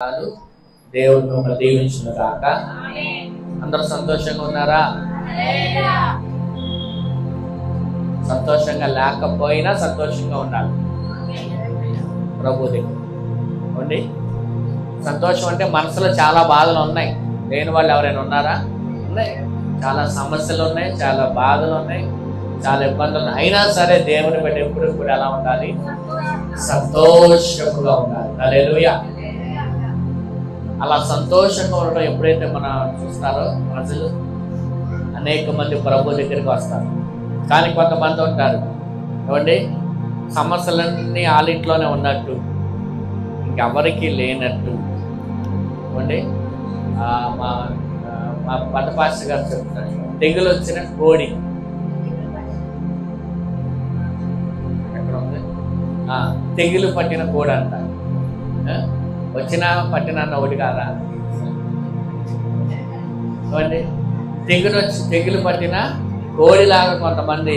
దేవుడు మిమ్మల్ని దీవించును గాక. అందరూ సంతోషంగా ఉన్నారా? సంతోషంగా లేకపోయినా సంతోషంగా ఉండాలి ప్రభు దగ్గర. సంతోషం అంటే మనసులో చాలా బాధలు ఉన్నాయి, లేని వాళ్ళు ఎవరైనా ఉన్నారా? ఉన్నాయి. చాలా సమస్యలు ఉన్నాయి, చాలా బాధలు ఉన్నాయి, చాలా ఇబ్బందులు ఉన్నాయి. అయినా సరే దేవుని బట్టి ఎప్పుడు కూడా ఎలా ఉండాలి? సంతోషంగా ఉండాలి. హల్లెలూయా. అలా సంతోషంగా ఉండడం ఎప్పుడైతే మనం చూస్తారో ప్రజలు అనేక మంది ప్రభు దగ్గరికి వస్తారు. కానీ కొంతమంది ఉంటారు ఏమండి, సమస్యలన్నీ వాళ్ళింట్లోనే ఉన్నట్టు ఇంకెవరికి లేనట్టు. ఏమండి, మా పెద్ద పాస్టర్ గారు చెప్తారు, తెగులు వచ్చిన కోడి ఎక్కడ ఉంది? తెగులు పట్టిన కోడి అంటారు. వచ్చిన పట్టిన ఒకటి కాదా? తెగులు పట్టిన కోడిలాగా కొంతమంది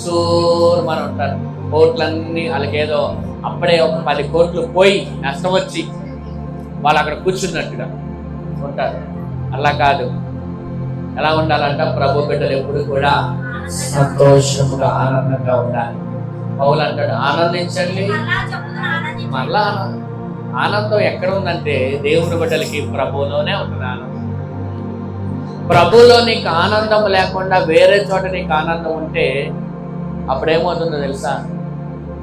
సూరమని ఉంటారు. కోట్లన్నీ వాళ్ళకేదో అప్పుడే ఒక 10 కోట్లు పోయి నష్టం వచ్చి వాళ్ళు అక్కడ కూర్చున్నట్టుగా ఉంటారు. అలా కాదు. ఎలా ఉండాలంట? ప్రభు బిడ్డలు ఎప్పుడు కూడా సంతోషంగా ఆనందంగా ఉండాలి. పౌలు అంటాడు, ఆనందించండి. మళ్ళా ఆనందం ఎక్కడ ఉందంటే దేవుని బిడ్డలకి ప్రభువులోనే ఉంటుంది ఆనందం. ప్రభువులో నీకు ఆనందం లేకుండా వేరే చోట నీకు ఆనందం ఉంటే అప్పుడేమవుతుందో తెలుసా?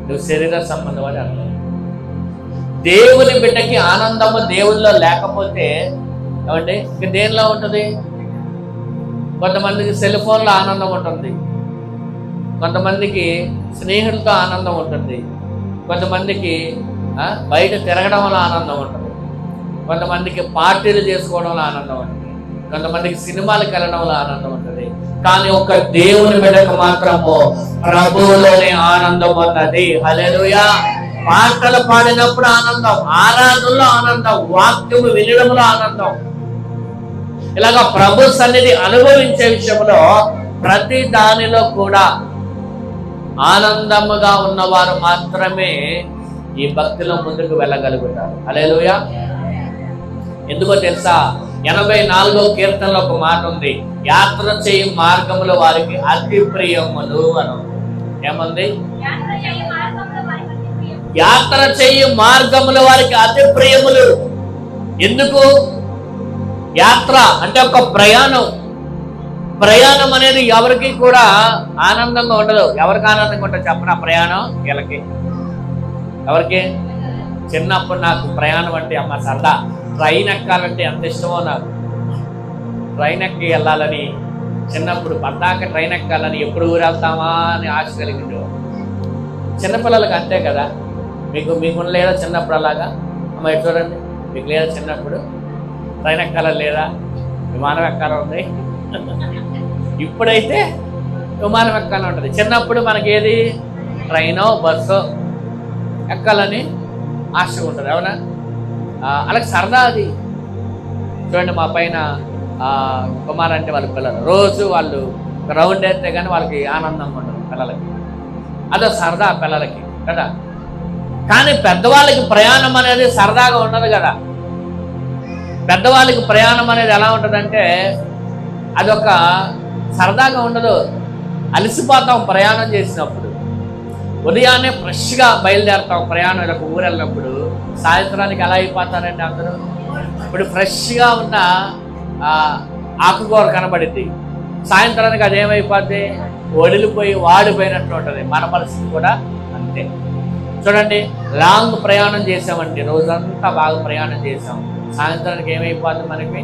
నువ్వు శరీర సంబంధం అని అర్థం. దేవుని బిడ్డకి ఆనందము దేవుల్లో లేకపోతే ఏమంటే ఇంక దేనిలో ఉంటుంది? కొంతమందికి సెల్ ఫోన్లో ఆనందం ఉంటుంది, కొంతమందికి స్నేహితులతో ఆనందం ఉంటుంది, కొంతమందికి బయట తిరగడం వల్ల ఆనందం ఉంటుంది, కొంతమందికి పార్టీలు చేసుకోవడంలో ఆనందం ఉంటుంది, కొంతమందికి సినిమాలకు వెళ్ళడం వల్ల ఆనందం ఉంటుంది. కానీ ఒక దేవుని బిడ్డకు మాత్రము ప్రభువులోనే ఆనందం ఉన్నది. హల్లెలూయా. పాటలు పాడినప్పుడు ఆనందం, ఆరాధనలో ఆనందం, వాక్యము వినడంలో ఆనందం. ఇలాగా ప్రభు సన్నిధి అనుభవించే విషయంలో ప్రతి దానిలో కూడా ఆనందముగా ఉన్నవారు మాత్రమే ఈ భక్తిలో ముందుకు వెళ్ళగలుగుతారు. హల్లెలూయా. ఎందుకో తెలుసా? 84వ కీర్తనలో ఒక మాట ఉంది, యాత్ర చేయి మార్గములు వారికి అతి ప్రియములు అని. ఏమంది? యాత్ర చేయి మార్గములు వారికి అతి ప్రియములు. ఎందుకు? యాత్ర అంటే ఒక ప్రయాణం. ప్రయాణం అనేది ఎవరికి కూడా ఆనందంగా ఉండదు. ఎవరికి ఆనందంగా ఉంటుంది చెప్పనా? ప్రయాణం వీళ్ళకి. ఎవరికి? చిన్నప్పుడు నాకు ప్రయాణం అంటే అమ్మ సరదా. ట్రైన్ ఎక్కాలంటే ఎంత ఇష్టమో నాకు. ట్రైన్ ఎక్కి వెళ్ళాలని చిన్నప్పుడు పద్దాక ట్రైన్ ఎక్కాలని, ఎప్పుడు ఊరు వెళ్తామా అని ఆశ కలిగిండు. చిన్నపిల్లలకి అంతే కదా. మీకు లేదా చిన్నప్పుడు అలాగా? అమ్మ ఇటు చూడండి, మీకు లేదా చిన్నప్పుడు ట్రైన్ ఎక్కాలని లేదా? విమానం ఎక్కాలని ఉంది. ఇప్పుడైతే విమానం ఎక్కాలని ఉంటుంది. చిన్నప్పుడు మనకి ఏది? ట్రైనో బస్సో ఎక్కాలని ఆశగా ఉంటుంది. అవునా? అలాగే సరదా అది. చూడండి, మా పైన కుమార్ అంటే వాళ్ళ పిల్లలు రోజు వాళ్ళు రౌండ్ వేస్తే కానీ వాళ్ళకి ఆనందంగా ఉండదు పిల్లలకి. అదో సరదా పిల్లలకి కదా. కానీ పెద్దవాళ్ళకి ప్రయాణం అనేది సరదాగా ఉండదు కదా. పెద్దవాళ్ళకి ప్రయాణం అనేది ఎలా ఉంటుందంటే అదొక సరదాగా ఉండదు. అలసిపోతాం ప్రయాణం చేసినప్పుడు. ఉదయాన్నే ఫ్రెష్గా బయలుదేరుతాం ప్రయాణం. ఒక ఊరు వెళ్ళినప్పుడు సాయంత్రానికి ఎలా అయిపోతారండి అందరూ? ఇప్పుడు ఫ్రెష్గా ఉన్న ఆకుకూర కనబడింది, సాయంత్రానికి అదేమైపోద్ది? వడిలిపోయి వాడిపోయినట్టు ఉంటుంది. మన పరిస్థితి కూడా అంతే. చూడండి, లాంగ్ ప్రయాణం చేసామండి, రోజంతా బాగా ప్రయాణం చేసాం, సాయంత్రానికి ఏమైపోద్ది మనకి?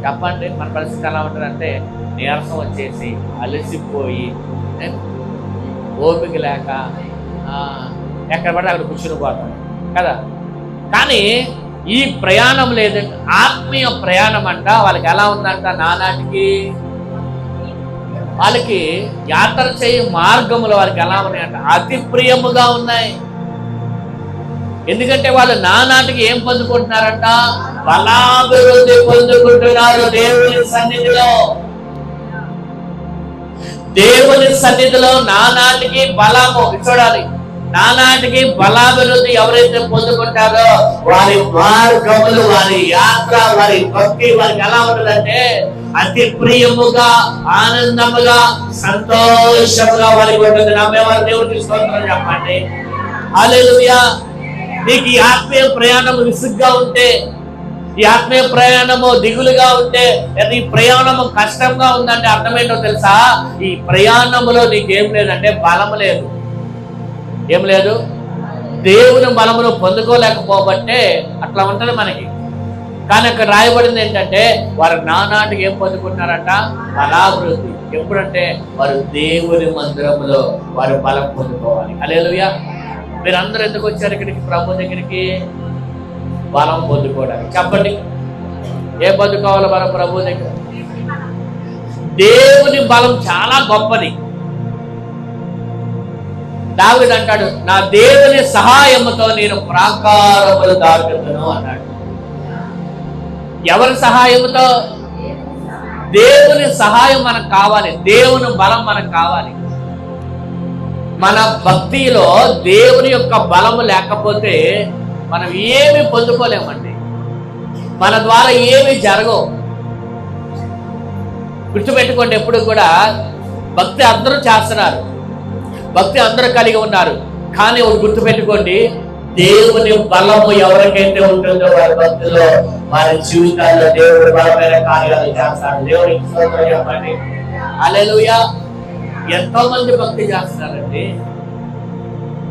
చెప్పండి, మన పరిస్థితి ఎలా ఉంటుందంటే నీరసం వచ్చేసి అలసిపోయి ఓపిక లేక ఎక్కడ పడితే అక్కడ కూర్చుని పోతాం కదా. కానీ ఈ ప్రయాణం లేదంటే ఆత్మీయ ప్రయాణం అంట వాళ్ళకి ఎలా ఉందంట? నానాటికి వాళ్ళకి యాత్ర చేయ మార్గములు వారికి ఎలా ఉన్నాయంట? అతి ప్రియముగా ఉన్నాయి. ఎందుకంటే వాళ్ళు నానాటికి ఏం పొందుకుంటున్నారంట? బలాభివృద్ధి పొందుకుంటున్నారు దేవుని సన్నిధిలో. దేవుని సన్నిధిలో నానాటికి బలము చూడాలి. నానాటికి బలాభివృద్ధి ఎవరైతే పొందుకుంటారో వారి మార్గములు, వారి యాత్ర, వారి భక్తి వారికి ఎలా ఉంటుందంటే అతి ప్రియముగా, ఆనందముగా, సంతోషముగా వారికి ఉంటుంది. నమ్మేవారు దేవుడికి స్తోత్రం చెప్పండి. హల్లెలూయా. నీకు ఈ ఆత్మీయ ప్రయాణం విసుగ్గా ఉంటే, ఈ ఆత్మీయ ప్రయాణము దిగులుగా ఉంటే, ఈ ప్రయాణము కష్టంగా ఉందంటే అర్థమేంటో తెలుసా? ఈ ప్రయాణములో నీకేం లేదంటే బలం లేదు. ఏం లేదు? దేవుని బలమును పొందుకోలేకపోబట్టే అట్లా ఉంటుంది మనకి. కానీ అక్కడ రాయబడింది ఏంటంటే వారు నానాటికి ఏం పొందుకుంటున్నారంట? బలాభివృద్ధి. ఎప్పుడంటే వారు దేవుని మందిరములో వారు బలం పొందుకోవాలి. హల్లెలూయా. మీరందరూ ఎందుకు వచ్చారు ఇక్కడికి? ప్రభు దగ్గరికి బలం పొందుకోవడానికి. చెప్పండి, ఏ పొందుకోవాలి మనం ప్రభు దగ్గర? దేవుని బలం చాలా గొప్పది. దావీదు అంటాడు, నా దేవుని సహాయముతో నేను ప్రాకారములు దాటుతును అన్నాడు. ఎవరి సహాయముతో? దేవుని సహాయం మనకు కావాలి. దేవుని బలం మనకు కావాలి. మన భక్తిలో దేవుని యొక్క బలము లేకపోతే మనం ఏమి పొందుకోలేమండి. మన ద్వారా ఏమి జరగవు. గుర్తుపెట్టుకోండి, ఎప్పుడు కూడా భక్తి అందరూ చేస్తున్నారు, భక్తి అందరూ కలిగి ఉన్నారు. కానీ ఒకటి గుర్తుపెట్టుకోండి, దేవుని బలము ఎవరికైతే ఉంటుందో వారి భక్తిలో, వారి జీవితాల్లో దేవుడి బలమైన కార్యాలు చేస్తాడు. దేవుడికి స్తోత్రం చెప్పండి. హల్లెలూయా. ఎంతో మంది భక్తి చేస్తున్నారండి,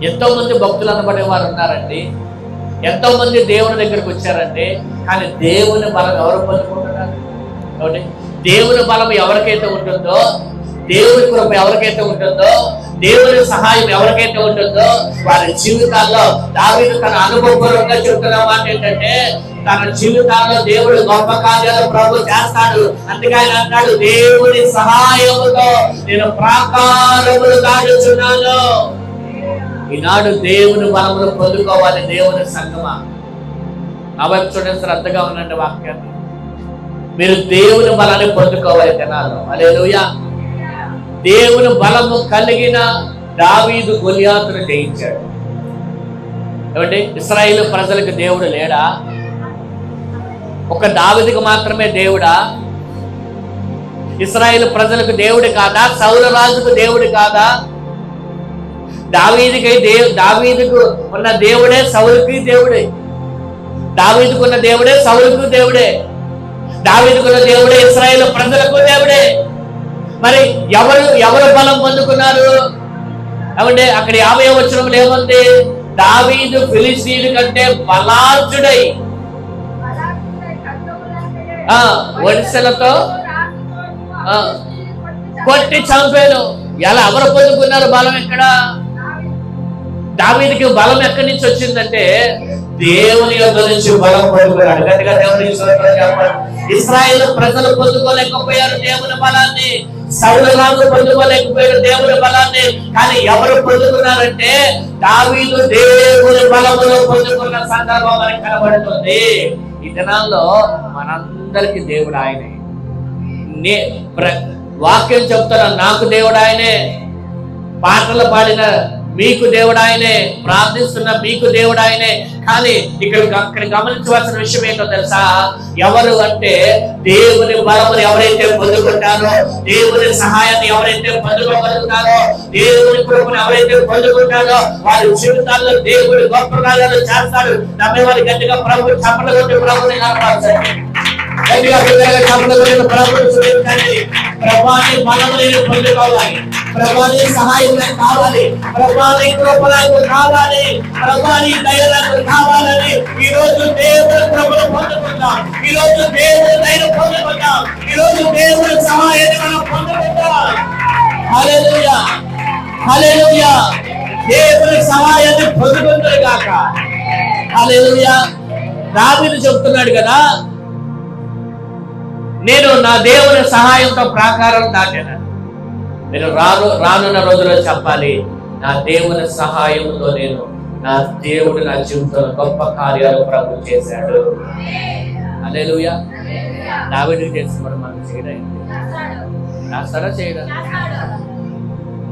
ఎంతో మంది భక్తులు అనబడే వారు ఉన్నారండి, ఎంతో మంది దేవుని దగ్గరకు వచ్చారండి. కానీ దేవుని బలం ఎవరు పొందుకుంటున్నారు? కాబట్టి దేవుని బలం ఎవరికైతే ఉంటుందో, దేవుని కృప ఎవరికైతే ఉంటుందో, దేవుని సహాయం ఎవరికైతే ఉంటుందో వారి జీవితాల్లో, దావీదు తన అనుభవపూర్వకంగా చెబుతున్న మాట ఏంటంటే తన జీవితాల్లో దేవుడు గొప్ప కార్యాలు ప్రభు చేస్తాడు. అందుకే ఆయన అంటాడు, దేవుని సహాయముతో నేను ప్రాకారములు దాటుచున్నాను. ఈనాడు దేవుని బలములు పొందుకోవాలి దేవుని సంగమా. నా వైపు చూడండి, శ్రద్ధగా ఉండండి వాక్యాన్ని. మీరు దేవుని బలాన్ని పొందుకోవాలి జనాలు. హల్లెలూయా. దేవుని బలము కలిగిన దావీదు గొలియాతును జయించాడు. ఏమండి, ఇశ్రాయేలు ప్రజలకు దేవుడు లేడా? ఒక దావీదుకు మాత్రమే దేవుడా? ఇశ్రాయేలు ప్రజలకు దేవుడు కాదా? సౌలు రాజుకు దేవుడు కాదా? దావీదుకు ఉన్న దేవుడే సౌలుకి దేవుడే. దావీదుకున్న దేవుడే సౌలుకు దేవుడే. దావీదుకున్న దేవుడే ఇశ్రాయేలు ప్రజలకు దేవుడే. మరి ఎవరు బలం పొందుకున్నారు? ఏమంటే అక్కడ 50వ వచనంలో ఏముంది? దావీదు ఫిలిష్తీయుడి కంటే బలార్జుడై వడిసెలతో కొట్టి చంపాను. ఎలా ఎవరు పొందుకున్నారు బలం? ఎక్కడ? దావీదుకి బలం ఎక్కడి నుంచి వచ్చిందంటే దేవుని యొద్ద నుంచి బలం పొందుకున్నాడు. గట్టిగా దేవునికి స్తోత్రం చెప్పండి. ఇశ్రాయేలు ప్రజలు పొందుకోలేకపోయారు దేవుని బలాన్ని, సౌలు రాజు పొందుకోలేకపోయారు దేవుని బలాన్ని. కానీ ఎవరు పొందుకున్నారంటే దావీదు దేవుని బలములో పొందుకున్న సందర్భం మనకు కనబడుతుంది. ఈ దినాల్లో మనందరికి దేవుడు ఆయనే. వాక్యం చెప్తున్నా, నాకు దేవుడు ఆయనే. పాటలు పాడిన మీకు దేవుడు ఆయనే, ప్రార్థిస్తున్న మీకు దేవుడు ఆయనే. కానీ ఇక్కడ గమనించవలసిన విషయం ఏంటో తెలుసా? ఎవరు అంటే దేవుని బలమును ఎవరైతే పొందుకుంటారో, దేవుని సహాయాన్ని ఎవరైతే పొందుకోగలుగుతారో, దేవుని కృపను ఎవరైతే పొందుకుంటారో వారి జీవితాల్లో దేవుడు గొప్ప కార్యాలు చేస్తాడు. నమ్మేవారి గట్టిగా ప్రభు చప్పట్లు కొట్టి ప్రభుని కనపరచండి. గట్టిగా చప్పట్లు కొట్టి ప్రభుని చూపించండి. ప్రభాని బలము నేను పొందుకోవాలి, ప్రభాని సహాయం కావాలి, ప్రభాని కృప నాకు కావాలి, ప్రభాని దయ నాకు కావాలని ఈ రోజు దేవుని కృపను పొందుకుందాం. ఈ రోజు దేవుని దయను పొందుకుందాం. ఈ రోజు దేవుని సహాయాన్ని మనం పొందుకుందాం. హల్లెలూయా, హల్లెలూయా. దేవుని సహాయాన్ని పొందుకుంటారు కాక. హల్లెలూయా. దావీదు చెప్తున్నాడు కదా, నేను నా దేవుని సహాయంతో ప్రాకారం దాటాను. నేను రానున్న రోజుల్లో చెప్పాలి, నా దేవుని సహాయంతో నేను, నా దేవుడు నా జీవితంలో గొప్ప కార్యాలు ప్రభు చేశాడు. హల్లెలూయా. దావీదు చేసినప్పుడు మనం చేయడానికి రాస్తారా? చేయడం.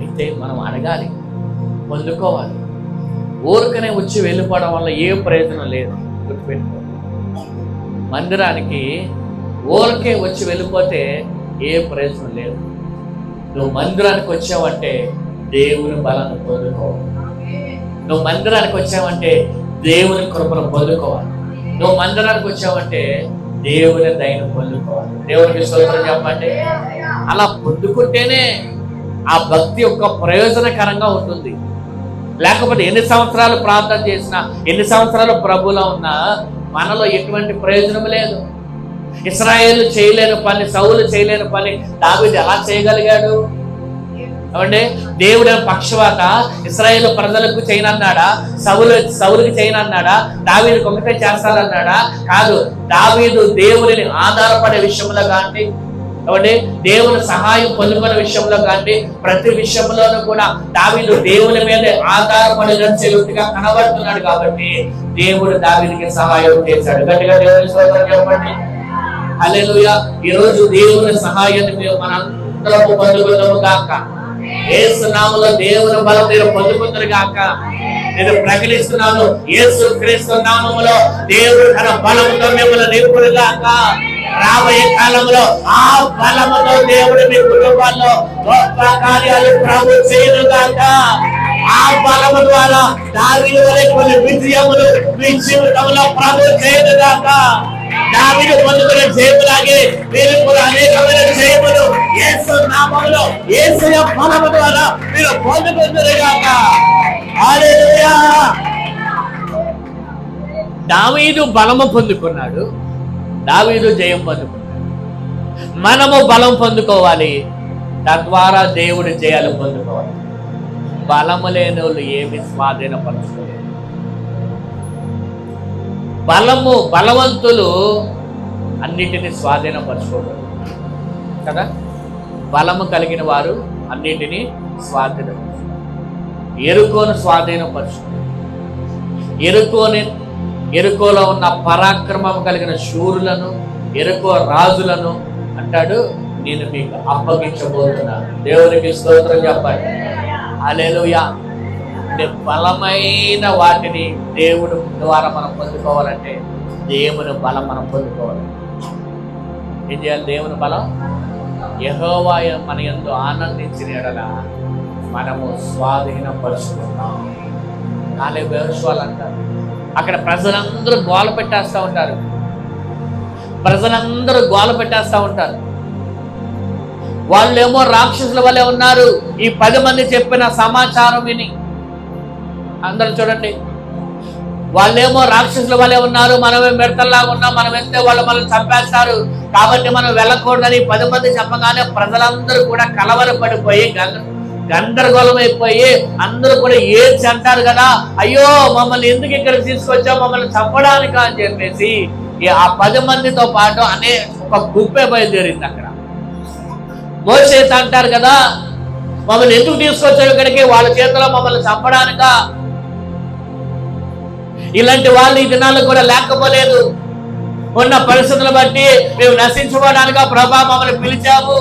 అయితే మనం అడగాలి, పొందుకోవాలి. ఊరికనే వచ్చి వెళ్ళిపోవడం వల్ల ఏ ప్రయోజనం లేదు. గుర్తుపెట్టుకో, మందిరానికి ఊరికే వచ్చి వెళ్ళిపోతే ఏ ప్రయోజనం లేదు. నువ్వు మందిరానికి వచ్చావంటే దేవుని బలాన్ని పొందుకోవాలి. నువ్వు మందిరానికి వచ్చావంటే దేవుని కృపను పొందుకోవాలి. నువ్వు మందిరానికి వచ్చావంటే దేవుని దయను పొందుకోవాలి. దేవునికి స్తోత్రం చెప్పండి. అలా పొందుకుంటేనే ఆ భక్తి యొక్క ప్రయోజనకరంగా ఉంటుంది. లేకపోతే ఎన్ని సంవత్సరాలు ప్రార్థన చేసినా, ఎన్ని సంవత్సరాలు ప్రభువులో ఉన్నా మనలో ఎటువంటి ప్రయోజనం లేదు. ఇశ్రాయేలు చేయలేని పని, సౌలు చేయలేని పని దావీదు ఎలా చేయగలిగాడు? ఏమంటే దేవుడు పక్షవాత ఇశ్రాయేలు ప్రజలకు చేయనన్నాడా? సౌలుకి చేయనన్నాడా? దావీదుకి ఒకటే చేస్తానన్నాడా? కాదు. దావీదు దేవుని ఆధారపడే విషయంలో కానీ, ఏమంటే దేవుని సహాయం పొందుకునే విషయంలో కానీ, ప్రతి విషయంలోనూ కూడా దావీదు దేవుని మీద ఆధారపడిన చెలుపుగా కనబడుతున్నాడు. కాబట్టి దేవుడు దావీదుకి సహాయం చేశాడు. గట్టిగా దేవుని స్తోత్రం చెప్పండి. హల్లెలూయా. ఈరోజు దేవుని సహాయాన్ని మనందరము పొందుకుందాము గాక. యేసు నామములో దేవుని బలం మీరు పొందుకుందరు గాక. నేను ప్రకటిస్తున్నాను, యేసు క్రీస్తు నామములో దేవుడు తన బలముతో మిమ్మల్ని నింపును గాక. రాబోయే కాలంలో ఆ బలముతో దేవుడు మీ కుటుంబాల్లో గొప్ప కార్యాలు ప్రభు చేయను గాక. ఆ బలము ద్వారా దావీదు వలె కొన్ని విజయములు మీ జీవితంలో ప్రభు చేయను గాక. దావీదు పొందుకున్న జయములాగే మీరు కూడా అనేకమైన జయములు యేసు నామములో, యేసు బలము ద్వారా మీరు పొందుకుందురు గాక. హల్లెలూయా. దావీదు బలము పొందుకున్నాడు, దావీదు జయం పొందుకున్నాడు. మనము బలం పొందుకోవాలి, తద్వారా దేవుడి జయాలు పొందుకోవాలి. బలము లేని వాళ్ళు ఏమి స్వాధీనపరచుకోలేదు. బలవంతులు అన్నిటిని స్వాధీనపరచుకోగలరు కదా. బలము కలిగిన వారు అన్నిటినీ స్వాధీనపరచుకోరు. ఎరుకోను స్వాధీనపరచుకోరు. ఎరుకోలో ఉన్న పరాక్రమం కలిగిన శూరులను, ఎరుకో రాజులను అంటాడు, నేను మీకు అప్పగించబోతున్నాను. దేవునికి స్తోత్రం చెప్పండి. హల్లెలూయా. బలమైన వాటిని దేవుడు ద్వారా మనం పొందుకోవాలంటే దేవుని బలం మనం పొందుకోవాలి. ఏం చేయాలి? దేవుని బలం. యెహోవా మన యందు ఆనందించిన ఎడల మనము స్వాధీనపరుచుకుంటాం. కాలేబు యెహోషువ అంటారు. అక్కడ ప్రజలందరూ గోల పెట్టేస్తూ ఉంటారు. వాళ్ళేమో రాక్షసుల వలె ఉన్నారు. ఈ 10 మంది చెప్పిన సమాచారం విని అందరూ చూడండి, వాళ్ళేమో రాక్షసుల వలె ఉన్నారు, మనమే మిడతల్లాగా ఉన్నాం, మనం వెళ్తే వాళ్ళు మనల్ని చంపేస్తారు, కాబట్టి మనం వెళ్ళకూడదని 10 మంది చెప్పగానే ప్రజలందరూ కూడా కలవరపడిపోయి గందరగోళం అయిపోయి అందరూ కూడా ఏడ్చి అంటారు కదా, అయ్యో మమ్మల్ని ఎందుకు ఇక్కడ తీసుకొచ్చావు, మమ్మల్ని చంపడానికా అని చెప్పేసి ఆ 10 మందితో పాటు ఒక గుంపే బయలుదేరింది. అక్కడ మోషే అంటారు కదా, మమ్మల్ని ఎందుకు తీసుకొచ్చావు ఇక్కడికి, వాళ్ళ చేతిలో మమ్మల్ని చంపడానికా. ఇలాంటి వాళ్ళు ఈ దినాల్లో కూడా లేకపోలేదు. ఉన్న పరిస్థితులు బట్టి మేము నశించుకోవడానికా ప్రభా మమ్మల్ని పిలిచాము,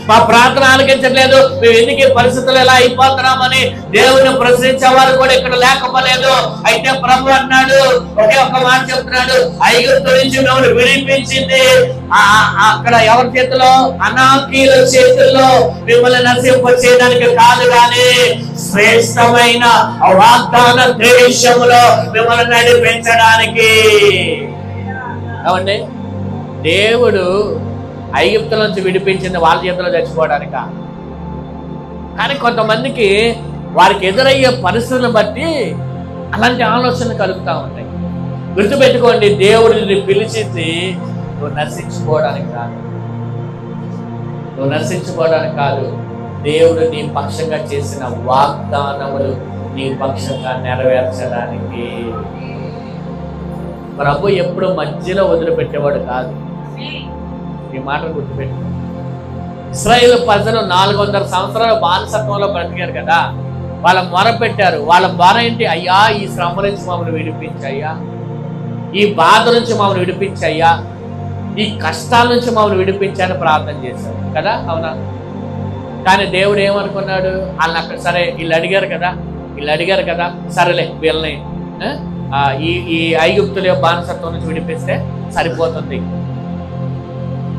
మా ప్రార్థన ఆలకించట్లేదు, మేము ఎందుకు పరిస్థితులు ఎలా అయిపోతున్నామని దేవుని ప్రశ్నించేవారు కూడా ఇక్కడ లేకపోలేదు. అయితే ప్రభు అన్నాడు, ఒకే ఒక్క మాట చెప్తున్నాడు, ఐగుప్తు నుంచి మిమ్మల్ని విడిపించింది అక్కడ ఎవరి చేతిలో, అనాకీల చేతుల్లో మిమ్మల్ని నశింప చేయడానికి కాదు, కానీ శ్రేష్టమైన వాగ్దాన దేశములో మిమ్మల్ని నడిపించడానికి. ఏమండి, దేవుడు ఐగుప్తుల నుంచి విడిపించింది వాళ్ళ చేతిలో చచ్చిపోవడానిక. కానీ కొంతమందికి వారికి ఎదురయ్యే పరిస్థితులను బట్టి అలాంటి ఆలోచనలు కలుగుతూ ఉంటాయి. గుర్తుపెట్టుకోండి, దేవుడిని పిలిచింది నువ్వు నశించుకోవడానికి కాదు, దేవుడు నీ పక్షంగా చేసిన వాగ్దానములు నీ పక్షంగా నెరవేర్చడానికి. ప్రభు ఎప్పుడు మధ్యలో వదిలిపెట్టేవాడు కాదు. ఈ మాటలు గుర్తుపెట్టు. ఇశ్రాయేలు ప్రజలు 400 సంవత్సరాలు బానిసత్వంలో బ్రతికారు కదా, వాళ్ళ మొర పెట్టారు. వాళ్ళ మొర ఏంటి? అయ్యా ఈ శ్రమ నుంచి మమ్మల్ని విడిపించయ్యా, ఈ బాధ నుంచి మమ్మల్ని విడిపించయ్యా, ఈ కష్టాల నుంచి మమ్మల్ని విడిపించని ప్రార్థన చేశారు కదా, అవునా? కానీ దేవుడు ఏమనుకున్నాడు, వాళ్ళని అక్కడ సరే వీళ్ళు అడిగారు కదా, వీళ్ళు అడిగారు కదా, సరేలే వీళ్ళని ఈ ఐగుప్తుల బానిసత్వం నుంచి విడిపిస్తే సరిపోతుంది,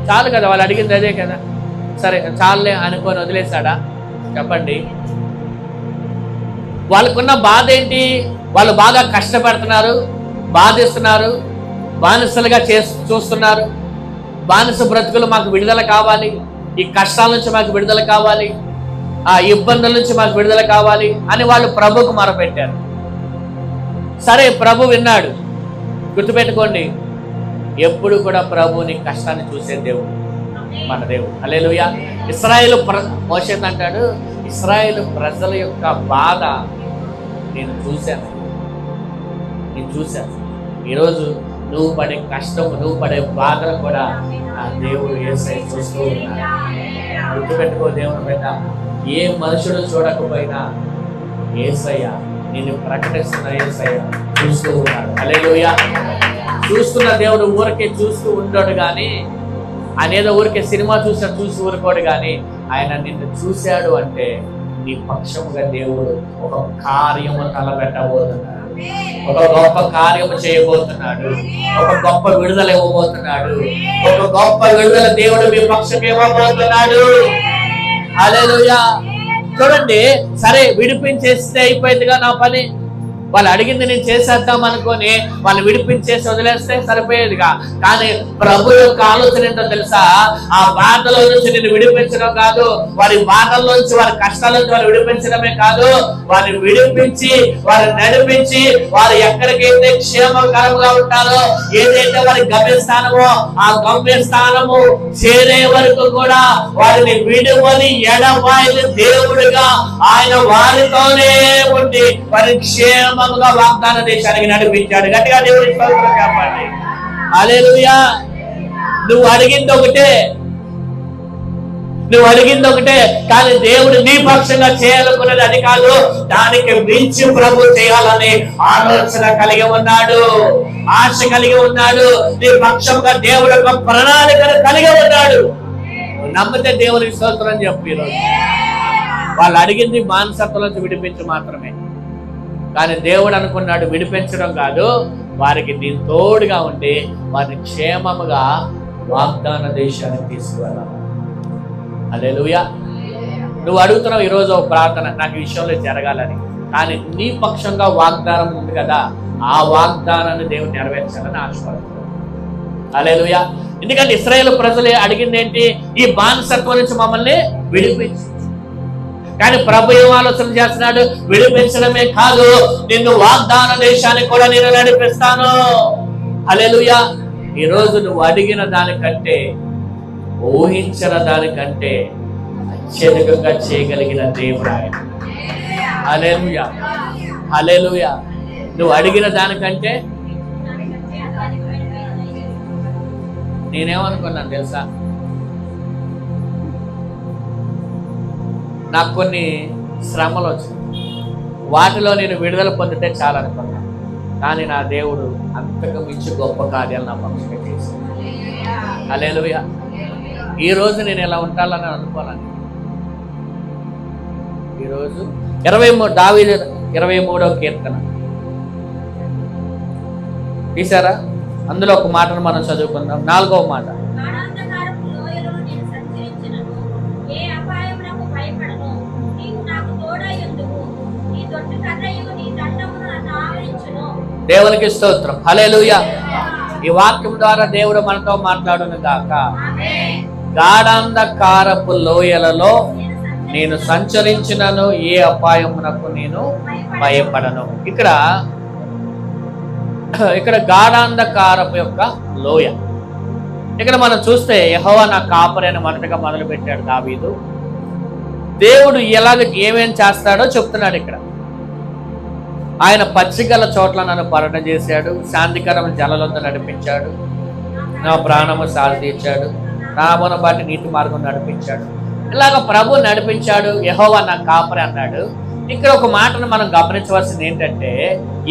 చాలు కదా, వాళ్ళు అడిగింది అదే కదా, సరే చాలులే అనుకొని వదిలేశాడా? చెప్పండి. వాళ్ళకున్న బాధ ఏంటి? వాళ్ళు బాగా కష్టపడుతున్నారు, బాధిస్తున్నారు, బానిసలుగా చూస్తున్నారు. బానిస బ్రతుకులు మాకు విడుదల కావాలి, ఈ కష్టాల నుంచి మాకు విడుదల కావాలి, ఆ ఇబ్బందుల నుంచి మాకు విడుదల కావాలి అని వాళ్ళు ప్రభుకు మొరపెట్టారు. సరే, ప్రభు విన్నాడు. గుర్తుపెట్టుకోండి, ఎప్పుడు కూడా ప్రభుని కష్టాన్ని చూసే దేవుడు మన దేవుడు. హల్లెలూయా. ఇశ్రాయేలు మోషే అంటాడు, ఇశ్రాయేలు ప్రజల యొక్క బాధ నేను చూశాను. ఈరోజు నువ్వు పడే కష్టం, నువ్వు పడే బాధను కూడా ఆ దేవుడు యేసయ్య చూస్తూ ఉన్నాడు. గుర్తుపెట్టుకో దేవుని బిడ్డ, ఏ మనుషుడు చూడకపోయినా యేసయ్య నిన్ను ప్రకటిస్తున్న యేసయ్య చూస్తూ ఉన్నాడు. హల్లెలూయా. చూస్తున్న దేవుడు ఊరికే చూస్తూ ఉంటాడు కానీ, ఆయన ఏదో ఊరికే సినిమా చూసి ఊరుకోడు కానీ, ఆయన నిన్ను చూశాడు అంటే నీ పక్షముగా దేవుడు ఒక కార్యము తలపెట్టబోతున్నాడు, ఒక గొప్ప కార్యము చేయబోతున్నాడు, ఒక గొప్ప విడుదల ఇవ్వబోతున్నాడు, ఒక గొప్ప విడుదల దేవుడు మీ పక్షంగా ఇవ్వబోతున్నాడు. హల్లెలూయా. చూడండి, సరే విడిపించేస్తే అయిపోయిందిగా నా పని, వాళ్ళు అడిగింది నేను చేసేద్దాం అనుకొని వాళ్ళు విడిపించేసి వదిలేస్తే సరిపోయేదిగా. కానీ ప్రభు యొక్క ఆలోచన ఏంటో తెలుసా? ఆ బాధల నుంచి నేను విడిపించడం కాదు, వారి బాధల్లోంచి, వారి కష్టాల నుంచి వారు విడిపించడమే కాదు, వారిని విడిపించి, వారిని నడిపించి, వారు ఎక్కడికైతే క్షేమకరంగా ఉంటారో, ఏదైతే వారి గమ్యస్థానమో ఆ గమ్యస్థానము చేరే వరకు కూడా వారిని విడువని ఎడబాయని దేవుడిగా ఆయన వారితోనే ఉండి వారి క్షేమ వాగ్దాన దేశానికి నడిపించాడు. గట్టిగా దేవుడి స్తోత్రం చెప్పండి. హల్లెలూయా. నువ్వు అడిగింది ఒకటే కానీ దేవుడు నీ పక్షంగా చేయాలనుకున్నది అది కాదు, దానికి మించి ప్రభు చేయాలని ఆలోచన కలిగి ఉన్నాడు, ఆశ కలిగి ఉన్నాడు. నీ పక్షంగా దేవుడు యొక్క ప్రణాళికను కలిగి ఉన్నాడు. నమ్మితే దేవునికి స్తోత్రం చెప్పు. ఈరోజు వాళ్ళు అడిగింది బానిసత్వం నుంచి విడిపించి మాత్రమే, కానీ దేవుడు అనుకున్నాడు విడిపించడం కాదు, వారికి దీని తోడుగా ఉండి వారిని క్షేమముగా వాగ్దాన దేశానికి తీసుకువెళ్ళాలి. హల్లెలూయా. నువ్వు అడుగుతున్నావు ఈరోజు ఒక ప్రార్థన, నాకు ఈ విషయంలో జరగాలని, కానీ నీ పక్షంగా వాగ్దానం ఉంది కదా, ఆ వాగ్దానాన్ని దేవుడు నెరవేర్చాలని ఆశపడుతున్నాడు. హల్లెలూయా. ఎందుకంటే ఇశ్రాయేలు ప్రజలు అడిగింది ఏంటి? ఈ బానిసత్వం నుంచి మమ్మల్ని విడిపించు. కానీ ప్రభు ఏం ఆలోచన చేస్తున్నాడు? విడిపించడమే కాదు, నిన్ను వాగ్దాన దేశానికి కూడా నేను నడిపిస్తాను. హల్లెలూయా. ఈరోజు నువ్వు అడిగిన దానికంటే, ఊహించిన దానికంటే అత్యధికంగా చేయగలిగిన దేవుడు ఆయన. హల్లెలూయా. హల్లెలూయా. నువ్వు అడిగిన దానికంటే నేనేమనుకున్నాను తెలుసా? నాకు కొన్ని శ్రమలు వచ్చినాయి, వాటిలో నేను విడుదల పొందితే చాలా అనుకున్నాను. కానీ నా దేవుడు అంతకు మించి గొప్ప కార్యాలు నా పక్షంగా చేశాడు. హల్లెలూయా. ఈరోజు నేను ఎలా ఉంటానని అనుకోవాలని, ఈరోజు 23 దావీదు 23వ కీర్తన తీసారా? అందులో ఒక మాటను మనం చదువుకుందాం. 4వ మాట. దేవునికి స్తోత్రం. హల్లెలూయా. ఈ వాక్యం ద్వారా దేవుడు మనతో మాట్లాడును గాక. గాఢాంధకారపు లోయలలో నేను సంచరించినను, ఏ అపాయమునకు నేను భయపడను. ఇక్కడ గాఢాంధకారపు యొక్క లోయ. ఇక్కడ మనం చూస్తే యెహోవా నా కాపరి అని మొదటగా మొదలు పెట్టాడు దావీదు. దేవుడు ఏమేం చేస్తాడో చెప్తున్నాడు ఇక్కడ. ఆయన పచ్చిగల చోట్ల నన్ను పర్యటన చేశాడు, శాంతికరమైన జలలతో నడిపించాడు, నా ప్రాణము సాధించాడు, నామను బట్టి నీతి మార్గం నడిపించాడు. ఇలాగ ప్రభు నడిపించాడు. యెహోవా నా కాపరి అన్నాడు. ఇక్కడ ఒక మాటను మనం గమనించవలసింది ఏంటంటే,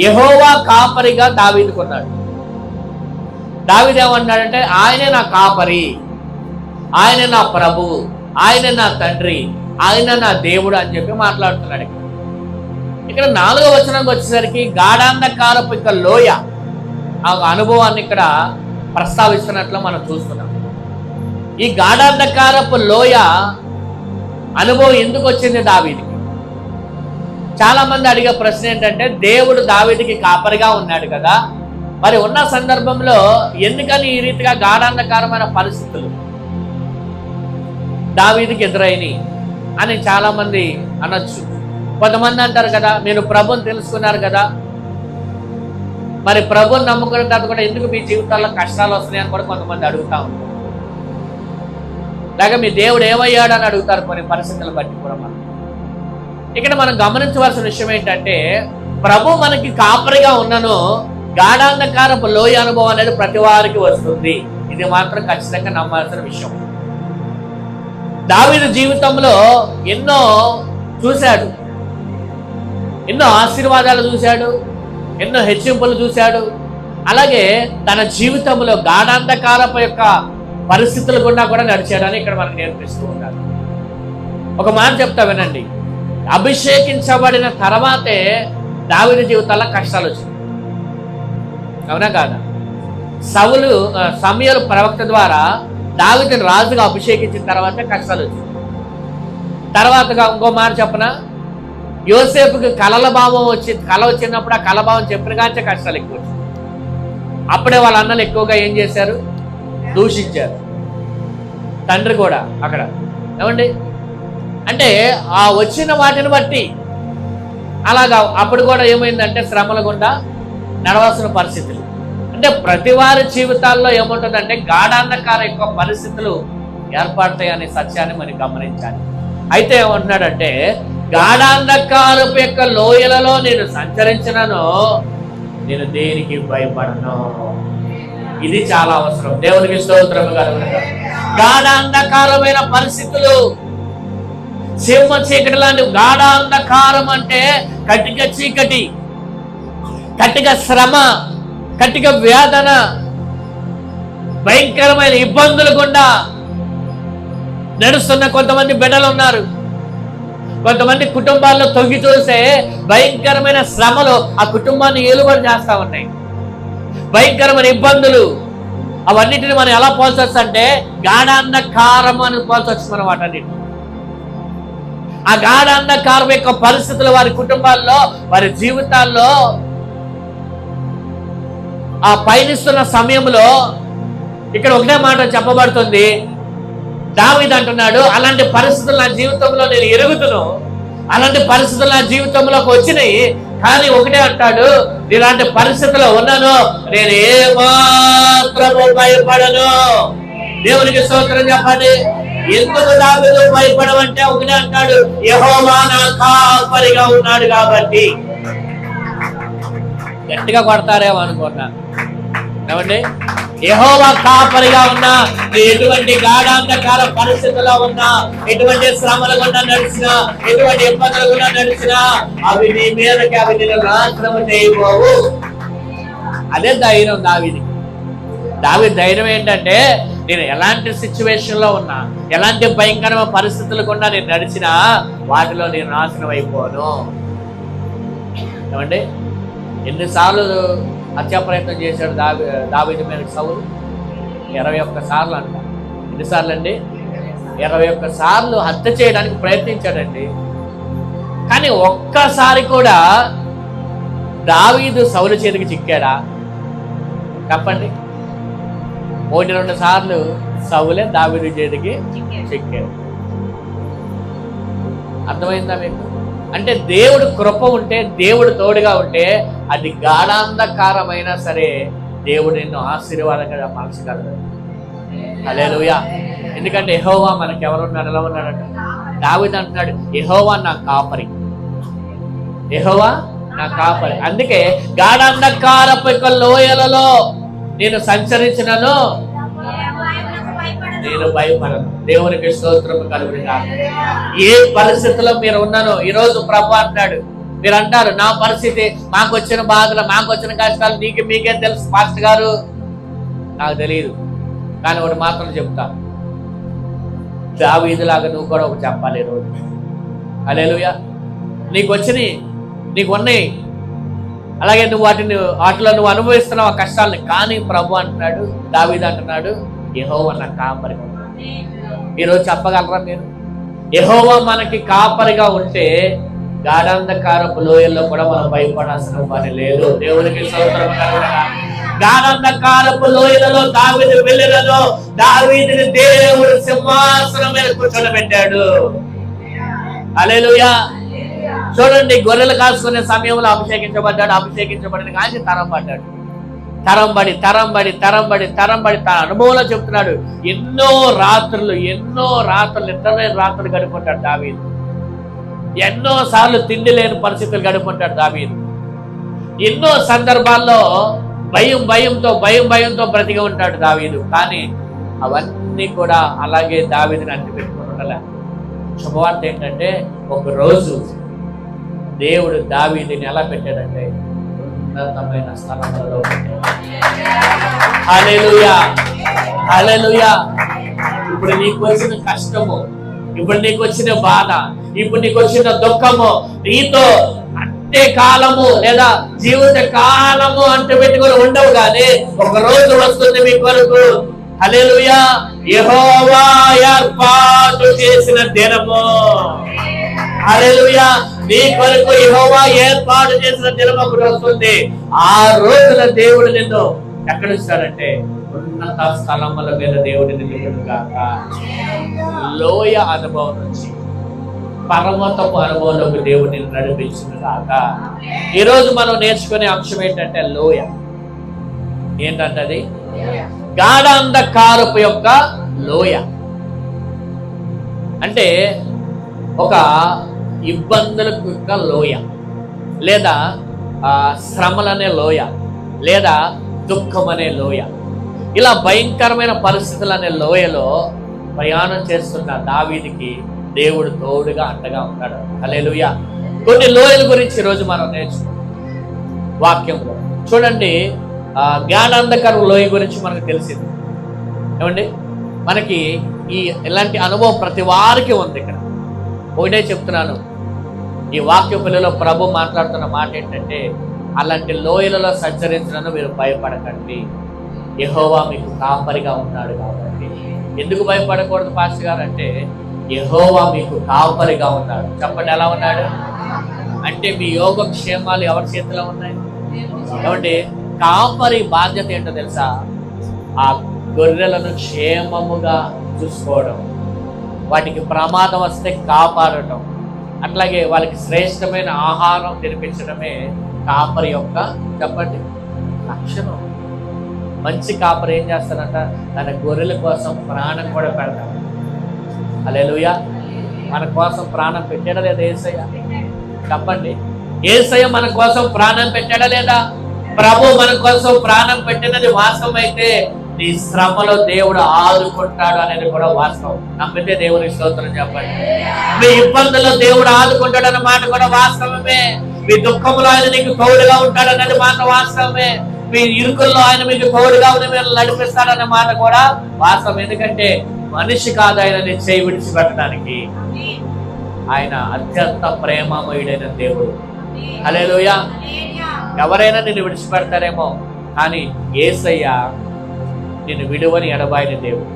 యెహోవా కాపరిగా దావీదుకున్నాడు. దావీదు ఏమన్నాడంటే, ఆయనే నా కాపరి, ఆయనే నా ప్రభు, ఆయనే నా తండ్రి, ఆయన నా దేవుడు అని చెప్పి మాట్లాడుతున్నాడు. ఇక్కడ 4వ వచనానికి వచ్చేసరికి గాఢాంధకారపు యొక్క లోయ ఆ అనుభవాన్ని ఇక్కడ ప్రస్తావిస్తున్నట్లు మనం చూస్తున్నాం. ఈ గాఢాంధకారపు లోయ అనుభవం ఎందుకు వచ్చింది దావీదుకి? చాలా మంది అడిగే ప్రశ్న ఏంటంటే, దేవుడు దావీదుకి కాపరిగా ఉన్నాడు కదా, మరి ఉన్న సందర్భంలో ఎందుకని ఈ రీతిగా గాఢాంధకారమైన పరిస్థితులు దావీదుకి ఎదురైనవి అని చాలా మంది అనొచ్చు. కొంతమంది అంటారు కదా, మీరు ప్రభుని తెలుసుకున్నారు కదా, మరి ప్రభుని నమ్ముకున్న తర్వాత కూడా ఎందుకు మీ జీవితాల్లో కష్టాలు వస్తున్నాయని కూడా కొంతమంది అడుగుతా ఉంటారు. లేక మీ దేవుడు ఏమయ్యాడు అని అడుగుతారు కొన్ని పరిస్థితులు బట్టి కూడా. ఇక్కడ మనం గమనించవలసిన విషయం ఏంటంటే, ప్రభు మనకి కాపరిగా ఉన్నను గాఢాంధకారపు లోయ అనుభవం అనేది ప్రతి వారికి వస్తుంది. ఇది మాత్రం ఖచ్చితంగా నమ్మాల్సిన విషయం. దావీదు జీవితంలో ఎన్నో చూశాడు, ఎన్నో ఆశీర్వాదాలు చూశాడు, ఎన్నో హెచ్చింపులు చూశాడు. అలాగే తన జీవితంలో గాఢాంధకారపు యొక్క పరిస్థితులు గుండా కూడా నడిచాడని ఇక్కడ మనకు నేర్పిస్తూ ఉంటారు. ఒక మాట చెప్తా వినండి, అభిషేకించబడిన తర్వాతే దావీదు జీవితాల్లో కష్టాలు వచ్చింది. అవునా కాదా? సమూయేలు ప్రవక్త ద్వారా దావీదుని రాజుగా అభిషేకించిన తర్వాతే కష్టాలు వచ్చింది. తర్వాతగా ఇంకో మాట చెప్పనా, యోసేపుకి కల వచ్చినప్పుడు ఆ కలభావం చెప్పిన కాంచే కష్టాలు ఎక్కువ వచ్చింది. అప్పుడే వాళ్ళ అన్నలు ఎక్కువగా ఏం చేశారు? దూషించారు. తండ్రి కూడా అక్కడ ఏమండి అంటే ఆ వచ్చిన వాటిని బట్టి అలాగా అప్పుడు కూడా ఏమైందంటే శ్రమల గుండా నడవాల్సిన పరిస్థితులు. అంటే ప్రతి వారి జీవితాల్లో ఏముంటుందంటే గాఢాంధకార యొక్క పరిస్థితులు ఏర్పడతాయి అనే సత్యాన్ని మనం గమనించాలి. అయితే ఏమంటున్నాడంటే, గాఢాంధకారపు యొక్క లోయలలో నేను సంచరించినను, నేను దేనికి భయపడను. ఇది చాలా అవసరం. దేవునికి స్తోత్రం కలుగును. గాఢాంధకారమైన పరిస్థితులు, సింహ చీకటి లాంటి గాఢాంధకారం అంటే కటిక చీకటి, కటిక శ్రమ, కటిక వేదన, భయంకరమైన ఇబ్బందులు గుండా నడుస్తున్న కొంతమంది బిడ్డలు ఉన్నారు. కొంతమంది కుటుంబాల్లో తొంగి చూస్తే భయంకరమైన శ్రమలు ఆ కుటుంబాన్ని ఏలుబడి చేస్తా ఉన్నాయి. భయంకరమైన ఇబ్బందులు, అవన్నిటిని మనం ఎలా పోల్చొచ్చు అంటే గాఢాంధకారం అని పోల్చొచ్చు మనం వాటన్నిటి. ఆ గాఢాంధకారం యొక్క పరిస్థితులు వారి కుటుంబాల్లో, వారి జీవితాల్లో ఆ పయనిస్తున్న సమయంలో ఇక్కడ ఒకటే మాట చెప్పబడుతుంది. దావీదు అంటున్నాడు, అలాంటి పరిస్థితులు నా జీవితంలో నేను ఎరుగుతును, అలాంటి పరిస్థితులు నా జీవితంలోకి వచ్చినాయి, కానీ ఒకటే అంటాడు, ఇలాంటి పరిస్థితుల్లో ఉన్నాను, నేను ఏమాత్రము భయపడను. దేవునికి స్తోత్రం చెప్పండి. ఎందుకు దావీదు భయపడమంటే ఒకటే అంటాడు, యెహోవా నా కాపరిగా ఉన్నాడు కాబట్టి. గట్టిగా కొడతారేమో అనుకున్నా. ఏమండి, యెహోవా కాపరిగా ఉన్నా, ఎటువంటి గాఢాంధకార పరిస్థితుల్లో ఉన్నా, ఎటువంటి శ్రమలు గుండా నడిచినా, ఎటువంటి ఇబ్బందులు గుండా నడిచినా, అవి నీ మీదకి అవి నేను నాశనం చేయబోవు. అదే ధైర్యం దావీదు. ధైర్యం ఏంటంటే, నేను ఎలాంటి సిచ్యువేషన్ లో ఉన్నా, ఎలాంటి భయంకరమైన పరిస్థితులు గుండా నేను నడిచినా వాటిలో నేను నాశనం అయిపోను. ఏమండి, ఎన్నిసార్లు హత్యా ప్రయత్నం చేశాడు దావీదు మీద సౌలు? 21 సార్లు అంట. ఎన్నిసార్లు అండి? 21 సార్లు హత్య చేయడానికి ప్రయత్నించాడండి. కానీ ఒక్కసారి కూడా దావీదు సౌలు చేతికి చిక్కాడా? చెప్పండి. 1-2 సార్లు సౌలే దావీదు చేతికి చిక్కాడు. అర్థమైందా మీకు? అంటే దేవుడు కృప ఉంటే, దేవుడు తోడుగా ఉంటే, అది గాఢాంధకారమైనా సరే దేవుడు నిన్ను ఆశీర్వాదంగా మార్చగలడు. హల్లెలూయా. ఎందుకంటే యెహోవా మనకి ఎవరున్నాడు? ఎలా ఉన్నాడంట? దావీదు అంటున్నాడు, యెహోవా నా కాపరి, యెహోవా నా కాపరి. అందుకే గాఢాంధకారపు లోయలలో నేను సంచరించినను, నేను భయపడను. దేవునికి స్తోత్రం కలుగును గాక. ఏ పరిస్థితిలో మీరు ఉన్నానో ఈరోజు ప్రభు అంటున్నాడు. మీరు అంటారు, నా పరిస్థితి, మాకు వచ్చిన బాధలు, మాకు వచ్చిన కష్టాలు మీకేం తెలుసు పాస్టర్ గారు? నాకు తెలియదు. కానీ ఒకటి మాత్రం చెప్తా, దావీదులాగా నువ్వు కూడా ఒకటి చెప్పాలి ఈరోజు. హల్లెలూయా. నీకు వచ్చినాయి, నీకు ఉన్నాయి, అలాగే నువ్వు వాటిలో నువ్వు అనుభవిస్తున్నావు ఆ కష్టాలని. కానీ ప్రభు అంటున్నాడు, దావీదు అంటున్నాడు, యెహోవా నా కాపరిగా ఉన్నాడు. ఈరోజు చెప్పగలరా మీరు? యెహోవా మనకి కాపరిగా ఉంటే గాఢాంధకారపు లోయల్లో కూడా మనం భయపడాల్సిన పని లేదు. దేవునికి స్తోత్రం కలుగునుగాక. గాఢాంధకారపు లోయలలో దావీదు వెళ్ళినలో దావీదుని దేవుడు సింహాసనం మీద కూర్చోబెట్టాడు. హల్లెలూయా. చూడండి, గొర్రెలు కాసుకునే సమయంలో అభిషేకించబడ్డాడు. అభిషేకించబడిన కానీ తరం పడ్డాడు. తరంబడి తన అనుభవంలో చెప్తున్నాడు. ఎన్నో రాత్రులు నిద్రలేని రాత్రులు గడుపుకుంటాడు దావీదు. ఎన్నో సార్లు తిండి లేని పరిస్థితులు గడుపుకుంటాడు దావీదు. ఎన్నో సందర్భాల్లో భయంతో బ్రతికి ఉంటాడు దావీదు. కానీ అవన్నీ కూడా అలాగే దావీదుని అంటిపెట్టుకుని ఉండలే. శుభవార్త ఏంటంటే, ఒక రోజు దేవుడు దావీదుని ఎలా పెట్టాడంటే ఉన్నతమైన స్థలంలో పెట్టాడు. హల్లెలూయా, హల్లెలూయా. ఇప్పుడు నీకు వచ్చిన కష్టము, ఇప్పుడు నీకు వచ్చిన బాధ, ఇప్పుడు నీకు వచ్చిన దుఃఖము నీతో అంటే కాలము లేదా జీవిత కాలము అంటే పెట్టుకొని ఉండవు. కానీ ఒక రోజు వస్తుంది మీ కొరకు. హల్లెలూయా. యెహోవా ఏర్పాటు చేసిన దినము. హల్లెలూయా. నీ కొరకు యెహోవా ఏర్పాటు చేసిన దినం ఒకటి వస్తుంది. ఆ రోజున దేవుడు నిన్ను ఎక్కడ ఇస్తాడంటే ఉన్నత స్థలముల మీద దేవుడు నిన్ను గాక. లోయ అనుభవం నుంచి పర్వతపు అనుభవంలోకి దేవుడిని నడిపించిన గాక. ఈరోజు మనం నేర్చుకునే అంశం ఏంటంటే లోయ. ఏంటంటే అది గాఢాంధకారపు యొక్క లోయ. అంటే ఒక ఇబ్బందులకు యొక్క లోయ, లేదా శ్రమలనే లోయ, లేదా దుఃఖం అనే లోయ. ఇలా భయంకరమైన పరిస్థితులు అనే లోయలో ప్రయాణం చేస్తున్న దావీదుకి దేవుడు తోడుగా అండగా ఉంటాడు. హల్లెలూయా. కొన్ని లోయల గురించి ఈరోజు మనం నేర్చుకుంటాం వాక్యంలో. చూడండి, గాఢాంధకార లోయ గురించి మనకు తెలిసింది. ఏమండి, మనకి ఇలాంటి అనుభవం ప్రతి వారికి ఉంది. ఇక్కడ ఒకటే చెప్తున్నాను, ఈ వాక్య పిల్లలో ప్రభు మాట్లాడుతున్న మాట ఏంటంటే, అలాంటి లోయలలో సంచరించడానికి మీరు భయపడకండి, యెహోవా మీకు కాపరిగా ఉన్నాడు కాబట్టి. ఎందుకు భయపడకూడదు పాస్టర్ గారు అంటే, యెహోవా మీకు కాపరిగా ఉన్నాడు. చెప్పండి, ఎలా ఉన్నాడు అంటే మీ యోగక్షేమాలు ఎవరి చేతిలో ఉన్నాయి? ఏమంటే కాపరి బాధ్యత ఏంటో తెలుసా? ఆ గొర్రెలను క్షేమముగా చూసుకోవడం, వాటికి ప్రమాదం వస్తే కాపాడటం, అట్లాగే వాళ్ళకి శ్రేష్టమైన ఆహారం తినిపించడమే కాపరి యొక్క చెప్పండి లక్షణం. మంచి కాపరి ఏం చేస్తారంట? తన గొర్రెల కోసం ప్రాణం కూడా పెడతాడు. హల్లెలూయా. మన కోసం ప్రాణం పెట్టాడా లేదా యేసయ్య? చెప్పండి, యేసయ్య మన కోసం ప్రాణం పెట్టాడా లేదా? ప్రభు మన కోసం ప్రాణం పెట్టినది వాస్తవం అయితే నీ శ్రమలో దేవుడు ఆదుకుంటాడు అనేది కూడా వాస్తవం. నమ్మితే దేవుని స్తోత్రం చెప్పండి. మీ ఇబ్బందుల్లో దేవుడు ఆదుకుంటాడు అన్న మాట కూడా వాస్తవమే. మీ దుఃఖంలో ఆయన నీకు తోడుగా ఉంటాడు అనేది మాట వాస్తవమే. మీ ఇరుకుల్లో ఆయన మీకు తోడుగా ఉండి మీరు నడిపిస్తాడనే మాట కూడా వాస్తవం. ఎందుకంటే మనిషి కాదు ఆయన నీ చేయి విడిచిపెట్టడానికి. ఆయన అత్యంత ప్రేమమయుడైన దేవుడు. హల్లెలూయా. ఎవరైనా నిన్ను విడిచిపెడతారేమో, కానీ యేసయ్య నిన్ను విడువని ఎడబాయిన దేవుడు.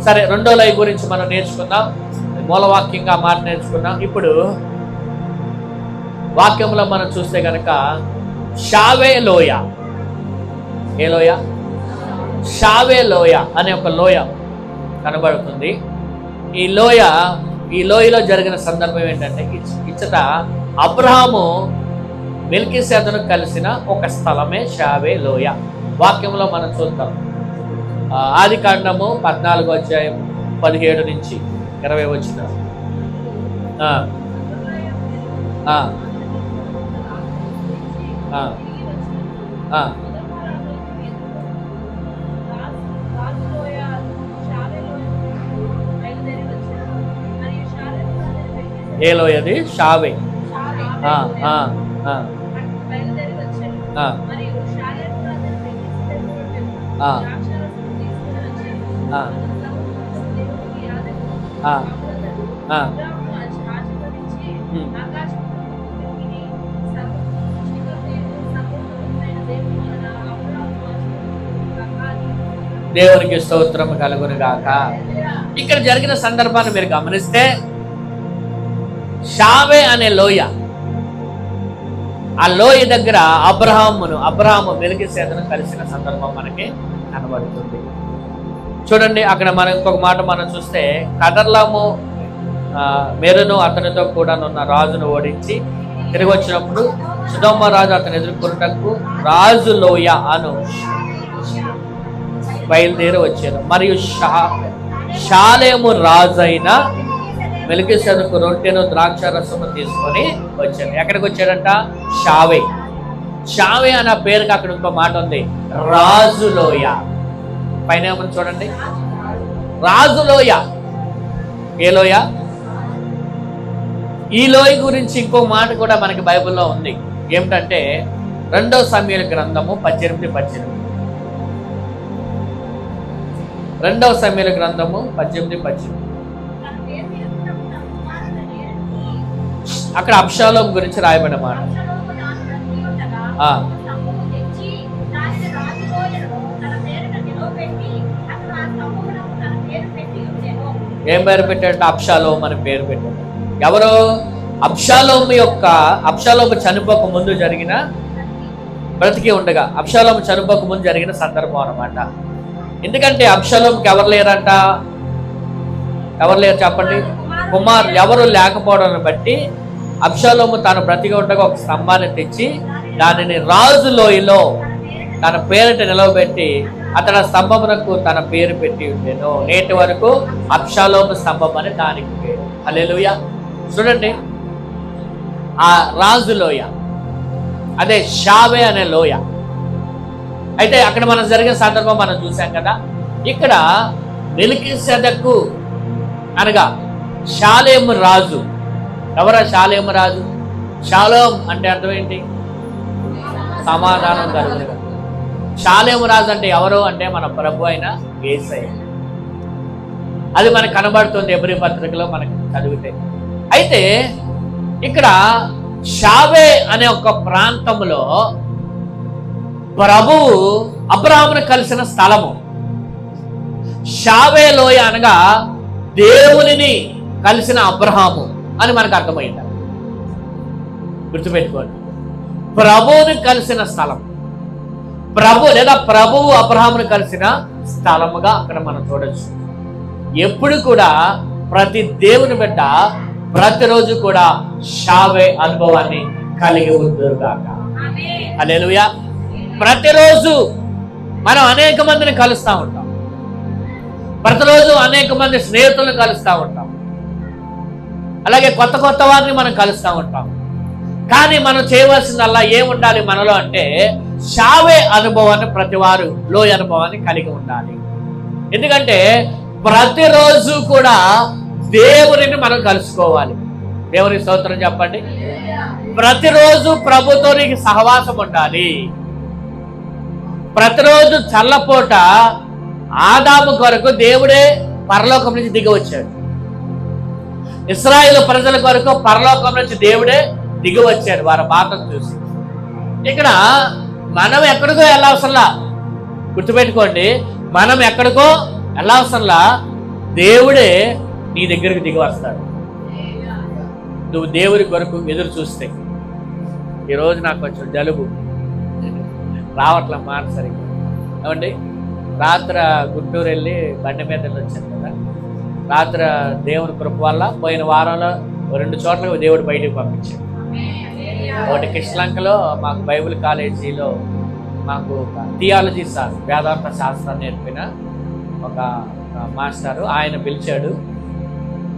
సరే, రెండో లయ గురించి మనం నేర్చుకుందాం. మూలవాక్యంగా మాట నేర్చుకున్నాం. ఇప్పుడు వాక్యంలో మనం చూస్తే కనుక షావే లోయ. ఏ లోయ? షావే లోయ అనే ఒక లోయ కనబడుతుంది. ఈ లోయలో జరిగిన సందర్భం ఏంటంటే, ఇచ్చట అబ్రహాము మెల్కీసెదెకును కలిసిన ఒక స్థలమే షావే లోయ. వాక్యంలో మనం చూద్దాం. ఆదికాండము 14వ అధ్యాయం 17 నుంచి 20 వచ్చిన ఏ లోయది? షావే. దేవునికి స్తోత్రం కలుగును గాక. ఇక్కడ జరిగిన సందర్భాన్ని మీరు గమనిస్తే షావే అనే లోయ, ఆ లోయ దగ్గర అబ్రహాము మెల్కీసెదెకును కలిసిన సందర్భం మనకి కనబడుతుంది. చూడండి, అక్కడ మనం ఇంకొక మాట మనం చూస్తే కదర్లాము మెరును అతనితో కూడా ఉన్న రాజును ఓడించి తిరిగి వచ్చినప్పుడు సొదొమ రాజు అతను ఎదుర్కొన్నటకు రాజు లోయ అను బయలుదేరి వచ్చారు. మరియు షాలేము రాజు అయిన మెల్కీసెదెకు రొట్టెను ద్రాక్ష రసము తీసుకొని వచ్చాడు. ఎక్కడికి వచ్చాడంట? షావే అన్న పేరుకి అక్కడ ఇంకో మాట ఉంది, రాజు లోయ. పైన ఏమని చూడండి, రాజు లోయ. ఏ లోయ? ఈ లోయ గురించి ఇంకో మాట కూడా మనకి బైబిల్లో ఉంది. ఏమిటంటే 2 సమూయేలు గ్రంథము 18:18. 2 సమూయేలు గ్రంథము 18:18. అక్కడ అబ్షాలోము గురించి రాయబడిన మాట. ఏం పేరు పెట్టాడంటే అబ్షాలోము అని పేరు పెట్టాడు. ఎవరు? అబ్షాలోము చనిపోక ముందు జరిగిన, బ్రతికి ఉండగా అబ్షాలోము చనిపోక ముందు జరిగిన సందర్భం అన్నమాట. ఎందుకంటే అబ్షాలోముకి ఎవరు లేరంట? ఎవరు లేరు చెప్పండి? కుమారులు ఎవరు లేకపోవడాన్ని బట్టి అబ్షాలోము తాను బ్రతికి ఉండగా ఒక స్తంభాన్ని తెచ్చి దానిని రాజు లోయలో తన పేరిట నిలవబెట్టి అతని స్తంభమునకు తన పేరు పెట్టి ఉండేను. నేటి వరకు అబ్షాలోము స్తంభం అని దానికి పేరు. హల్లెలూయా. చూడండి, ఆ రాజు లోయ, అదే షావే అనే లోయ. అయితే అక్కడ మనం జరిగిన సందర్భం మనం చూసాం కదా. ఇక్కడ మెల్కీసెదెకు అనగా షాలేము రాజు. ఎవరా షాలేము రాజు? షాలోమ్ అంటే అర్థం ఏంటి? సమాధానం కలుగునుగా. షాలేము రాజు అంటే ఎవరు అంటే మన ప్రభు అయిన యేసయ్య. అది మనకు కనబడుతుంది ఎబ్రీ పత్రికలో మనకు చదివితే. అయితే ఇక్కడ షావే అనే ఒక ప్రాంతంలో ప్రభువు అబ్రహామును కలిసిన స్థలము. షావే లోయ అనగా దేవునిని కలిసిన అబ్రహాము అని మనకు అర్థమైంది. గుర్తుపెట్టుకోండి, ప్రభువుని కలిసిన స్థలం, ప్రభువు అబ్రహామును కలిసిన స్థలముగా అక్కడ మనం చూడొచ్చు. ఎప్పుడు కూడా ప్రతి దేవుని బిడ్డ ప్రతిరోజు కూడా షావే అనుభవాన్ని కలిగి ఉందురుగాక. హల్లెలూయా. ప్రతిరోజు మనం అనేక మందిని కలుస్తూ ఉంటాం, ప్రతిరోజు అనేక మంది స్నేహితులను కలుస్తూ ఉంటాం, అలాగే కొత్త కొత్త వారిని మనం కలుస్తూ ఉంటాం. కానీ మనం చేయవలసిందల్లా ఏముండాలి మనలో అంటే షావే అనుభవాన్ని, ప్రతివారు లోయ అనుభవాన్ని కలిగి ఉండాలి. ఎందుకంటే ప్రతిరోజు కూడా దేవునిని మనం కలుసుకోవాలి. దేవుని స్తోత్రం చెప్పండి. ప్రతిరోజు ప్రభుతో నీకు సహవాసం ఉండాలి. ప్రతిరోజు చల్లపోట ఆదాము కొరకు దేవుడే పరలోకం నుంచి దిగి వచ్చాడు. ఇశ్రాయేలు ప్రజల కొరకు పరలోకం నుంచి దేవుడే దిగి వచ్చాడు వారి బాధను చూసి. ఇక్కడ మనం ఎక్కడికో వెళ్ళవసరంలా. గుర్తుపెట్టుకోండి, మనం ఎక్కడికో వెళ్ళవసరంలా, దేవుడే నీ దగ్గరికి దిగి వస్తాడు. నువ్వు దేవుడి కొరకు ఎదురు చూస్తే. ఈరోజు నాకు కొంచెం జలుబు రావట్ల మాట సరిగ్గా. ఏమండి, రాత్రి గుంటూరు వెళ్ళి బండి మీద వెళ్ళి వచ్చాను కదా. రాత్రి దేవుని కృప వల్ల పోయిన వారంలో 2 చోట్ల దేవుడు బయటికి పంపించాడు. ఒకటి కృష్ణలంకలో మాకు బైబిల్ కాలేజీలో మాకు థియాలజీ సార్, వేదాంత శాస్త్రం నేర్పిన ఒక మాస్టారు, ఆయన పిలిచాడు.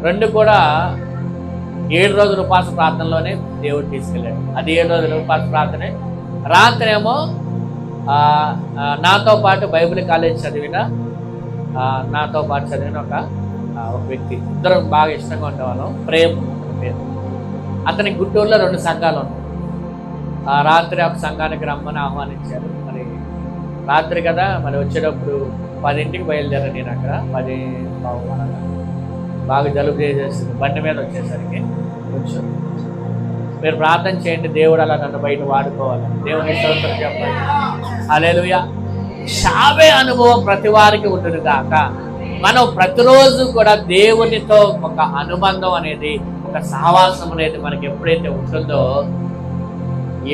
2 కూడా 7 రోజుల ఉపవాస ప్రార్థనలోనే దేవుడు తీసుకెళ్ళాడు. అది 7 రోజుల ఉపవాస ప్రార్థనే. రాత్రి ఏమో నాతో పాటు బైబిల్ కాలేజ్ చదివిన ఒక వ్యక్తి, ఇద్దరం బాగా ఇష్టంగా ఉండేవాళ్ళం, ప్రేమ్ పేరు. అతనికి గుంటూరులో 2 సంఘాలు ఉన్నాయి. రాత్రి ఒక సంఘానికి రమ్మని ఆహ్వానించారు. మరి రాత్రి కదా, మరి వచ్చేటప్పుడు 10ంటికి బయలుదేరా. నేను అక్కడ 10:15 బాగా జలుబు చేసేసింది. బండి మీద వచ్చేసరికి కొంచెం మీరు ప్రార్థన చేయండి, దేవుడు అలా నన్ను బయట వాడుకోవాలి. దేవుని స్తోత్రం చెప్పండి. హల్లెలూయా. షావే అనుభవం ప్రతి వారికి ఉంటుంది కాక మనం ప్రతిరోజు కూడా దేవునితో ఒక అనుబంధం అనేది, ఒక సహవాసం అనేది మనకి ఎప్పుడైతే ఉంటుందో,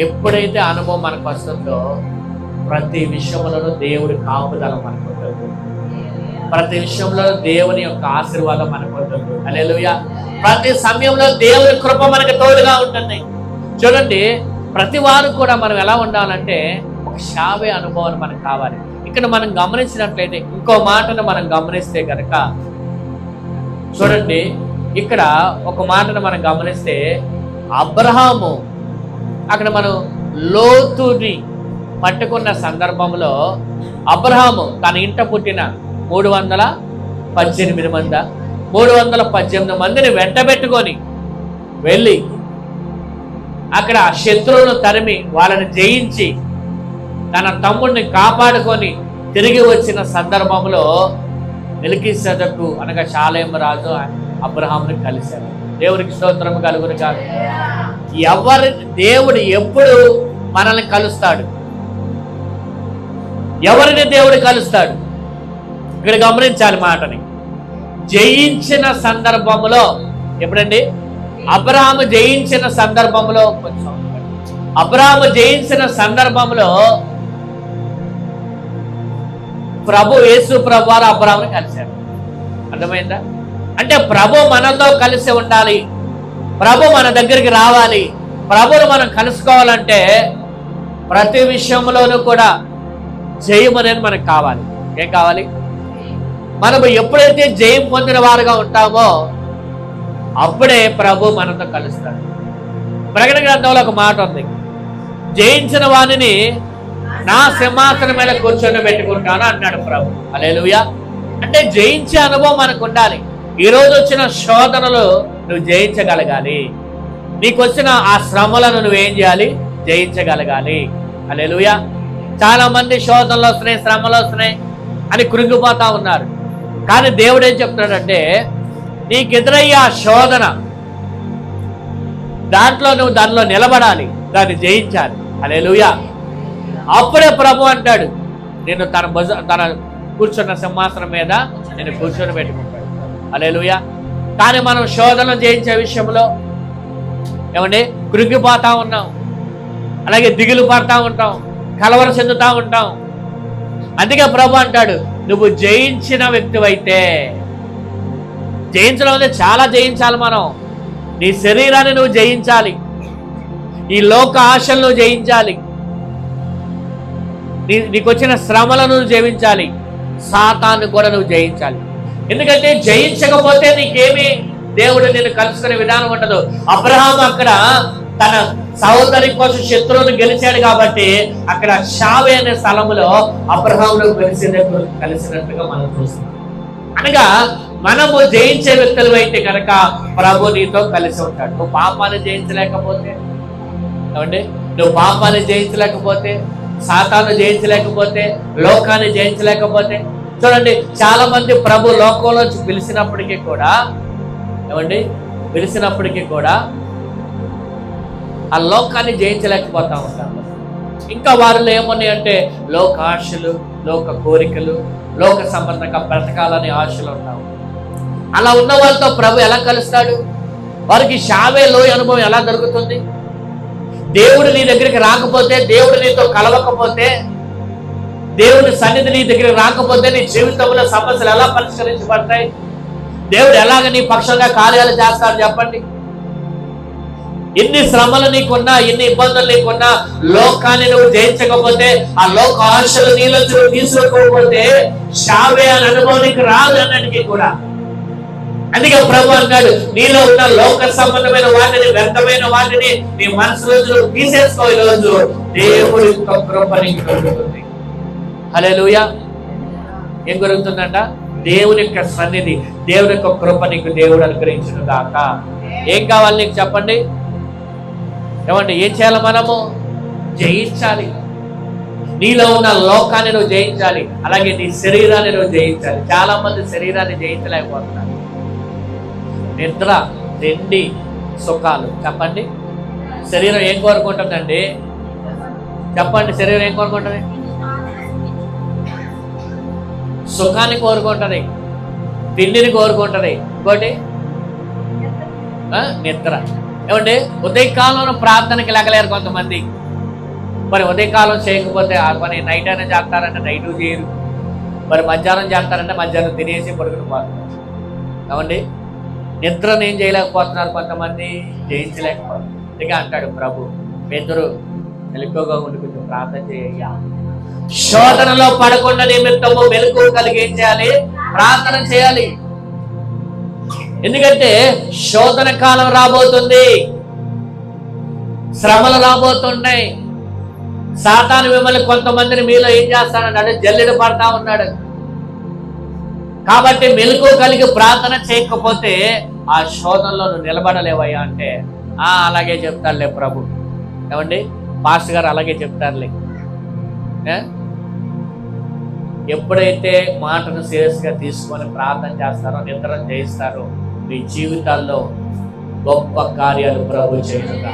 ఎప్పుడైతే అనుభవం మనకు వస్తుందో ప్రతి విషయంలోనూ దేవుడి కాపుదల మనకు ఉంటుంది, ప్రతి విషయంలో దేవుని యొక్క ఆశీర్వాదం మనకు ఉంటుంది. హల్లెలూయా. ప్రతి సమయంలో దేవుని కృప మనకు తోడుగా ఉంటుంది. చూడండి, ప్రతి వారు కూడా మనం ఎలా ఉండాలంటే ఒక షావే అనుభవం మనకు కావాలి. ఇక్కడ మనం గమనించినట్లయితే ఇంకో మాటను మనం గమనిస్తే కనుక చూడండి, ఇక్కడ ఒక మాటను మనం గమనిస్తే అబ్రహాము అక్కడ మనం లోతుని పట్టుకున్న సందర్భంలో అబ్రహాము తన ఇంట పుట్టిన 318 మందిని వెంటబెట్టుకొని వెళ్ళి అక్కడ శత్రువులను తరిమి వాళ్ళని జయించి తన తమ్ముడిని కాపాడుకొని తిరిగి వచ్చిన సందర్భంలో మెల్కీసెదెకు అనగా షాలేము రాజు అబ్రహాముని కలిశారు. దేవుడికి స్తోత్రం కలుగును కాదు. దేవుడు ఎప్పుడు మనల్ని కలుస్తాడు? ఎవరిని దేవుడు కలుస్తాడు? ఇక్కడ గమనించాలి మాటని. జయించిన సందర్భంలో, ఎప్పుడండి? అబ్రహాము జయించిన సందర్భంలో, అబ్రహాము జయించిన సందర్భంలో ప్రభు యేసు ప్రభు వారు అబ్రహాముని కలిశారు. అర్థమైందా? అంటే ప్రభు మనతో కలిసి ఉండాలి, ప్రభు మన దగ్గరికి రావాలి, ప్రభుని మనం కలుసుకోవాలంటే ప్రతి విషయంలోనూ కూడా జయం అనేది మనకు కావాలి. ఏం కావాలి? మనము ఎప్పుడైతే జయం పొందిన వారుగా ఉంటామో అప్పుడే ప్రభు మనతో కలుస్తాడు. ప్రకటన గ్రంథంలో ఒక మాట ఉంది, జయించిన వాణిని నా సింహాసనం మీద కూర్చొని పెట్టుకుంటాను అన్నాడు ప్రభు. హల్లెలూయా. అంటే జయించే అనుభవం మనకు ఉండాలి. ఈరోజు వచ్చిన శోధనలు నువ్వు జయించగలగాలి. నీకు వచ్చిన ఆ శ్రమలను నువ్వేం చేయాలి? జయించగలగాలి. హల్లెలూయా. చాలా మంది శోధనలు వస్తున్నాయి, శ్రమలు వస్తున్నాయి అని కృంగిపోతా ఉన్నారు. కానీ దేవుడు ఏం చెప్తున్నాడంటే, నీకు ఎదురయ్యే ఆ శోధన, దానిలో నిలబడాలి, దాన్ని జయించాలి. హల్లెలూయా. అప్పుడే ప్రభు అంటాడు, నేను తన కూర్చున్న సింహాసనం మీద నేను కూర్చొని పెట్టుకుంటాడు. హల్లెలూయా. కానీ మనం శోధనలు జయించే విషయంలో ఏమండి కృంగిపోతా ఉన్నాం, అలాగే దిగులు పడతా ఉంటాం, కలవర చెందుతా ఉంటాం. అందుకే ప్రభు అంటాడు, నువ్వు జయించిన వ్యక్తివైతే, జయించడం అంటే చాలా జయించాలి. మనం నీ శరీరాన్ని నువ్వు జయించాలి, ఈ లోక ఆశలను నువ్వు జయించాలి, నీకు వచ్చిన శ్రమలను నువ్వు జయించాలి, సాతాను కూడా నువ్వు జయించాలి. ఎందుకంటే జయించకపోతే నీకేమి దేవుడు నిన్ను కలుసుకునే విధానం ఉండదు. అబ్రహాం అక్కడ తన సహోదరి కోసం శత్రువును గెలిచాడు కాబట్టి అక్కడ షావే అనే స్థలములో అబ్రహామును కలిసినట్టుగా మనం చూస్తున్నాం. అనగా మనము జయించే వ్యక్తులు అయితే కనుక ప్రభు నీతో కలిసి ఉంటాడు. నువ్వు పాపాన్ని జయించలేకపోతే, ఏమండి, నువ్వు పాపాన్ని జయించలేకపోతే, సాతాను జయించలేకపోతే, లోకాన్ని జయించలేకపోతే, చూడండి చాలా మంది ప్రభు లోకంలో పిలిచినప్పటికీ కూడా, ఏమండి, పిలిచినప్పటికీ కూడా ఆ లోకాన్ని జయించలేకపోతా ఉంటారు. ఇంకా వారిలో ఏమన్నాయి అంటే లోక ఆశలు, లోక కోరికలు, లోక సంబంధంగా బ్రతకాలనే ఆశలు ఉంటావు. అలా ఉన్న వాళ్ళతో ప్రభు ఎలా కలుస్తాడు? వారికి షావే లోయ అనుభవం ఎలా దొరుకుతుంది? దేవుడు నీ దగ్గరికి రాకపోతే, దేవుడు నీతో కలవకపోతే, దేవుని సన్నిధి నీ దగ్గరికి రాకపోతే నీ జీవితంలో సమస్యలు ఎలా పరిష్కరించబడతాయి? దేవుడు ఎలాగ నీ పక్షంగా కార్యాలు చేస్తాడు చెప్పండి? ఎన్ని శ్రమలు నీకున్నా, ఎన్ని ఇబ్బందులు నీకున్నా, లోకాన్ని నువ్వు జయించకపోతే, ఆ లోక ఆశలు నీలో తీసుకోకపోతే షావే అని అనుభవం నీకు రాదు అన్నటికీ కూడా. అందుకే ప్రభు అన్నాడు, నీలో ఉన్న లోక సంబంధమైన వాటిని, వ్యర్థమైన వాటిని నీ మనసులో తీసేసుకో. ఈ రోజు దేవుడి యొక్క కృప నీకు దొరుకుతుంది. హల్లెలూయా. ఏం దొరుకుతుందంట? దేవుని యొక్క సన్నిధి, దేవుని యొక్క కృప నీకు దేవుడు అనుగ్రహించును గాక. ఏం కావాలి నీకు చెప్పండి? ఏమండి, ఏం చేయాలి? మనము జయించాలి. నీలో ఉన్న లోకాన్ని నువ్వు జయించాలి, అలాగే నీ శరీరాన్ని నువ్వు జయించాలి. చాలా మంది శరీరాన్ని జయించలేకపోతున్నారు. నిద్ర, తిండి, సుఖాలు, చెప్పండి, శరీరం ఏం కోరుకుంటుందండి? చెప్పండి, శరీరం ఏం కోరుకుంటుంది? సుఖాన్ని కోరుకుంటుంది, తిండిని కోరుకుంటుంది, ఇంకోటి నిద్ర. ఏమండి, ఉదయకాలంలో ప్రార్థనకి లెగలేరు కొంతమంది. మరి ఉదయకాలం చేయకపోతే మరి నైట్ అయినా చేస్తారంటే నైట్ చేయరు, మరి మధ్యాహ్నం చేస్తారంటే మధ్యాహ్నం తినేసి పడుకుని పోతారు. ఏమండి, నిద్రను ఏం చేయలేకపోతున్నారు కొంతమంది, జయించలేకపోతున్నారు. అందుకే అంటాడు ప్రభు, పేతురు మెలకువగా ఉండి కొంచెం ప్రార్థన చేయ్యా, శోధనలో పడకుండా నిమిత్తము మెలకువ కలిగి ఏం చేయాలి? ప్రార్థన చేయాలి. ఎందుకంటే శోధన కాలం రాబోతుంది, శ్రమలు రాబోతున్నాయి. సాతాను మిమ్మల్ని కొంతమందిని మీలో ఏం చేస్తానన్నాడు? జల్లెడ పడతా ఉన్నాడు. కాబట్టి మెలకువ కలిగి ప్రార్థన చేయకపోతే ఆ శోధనలో నువ్వు నిలబడలేవయ్యా అంటే అలాగే చెప్తారులే ప్రభు. ఏమండి, పాస్టర్ గారు అలాగే చెప్తారులే. ఎప్పుడైతే మాటను సీరియస్గా తీసుకొని ప్రార్థన చేస్తారో, నిద్ర చేయిస్తారో, మీ జీవితాల్లో గొప్ప కార్యాలు ప్రభు చేయనుగా.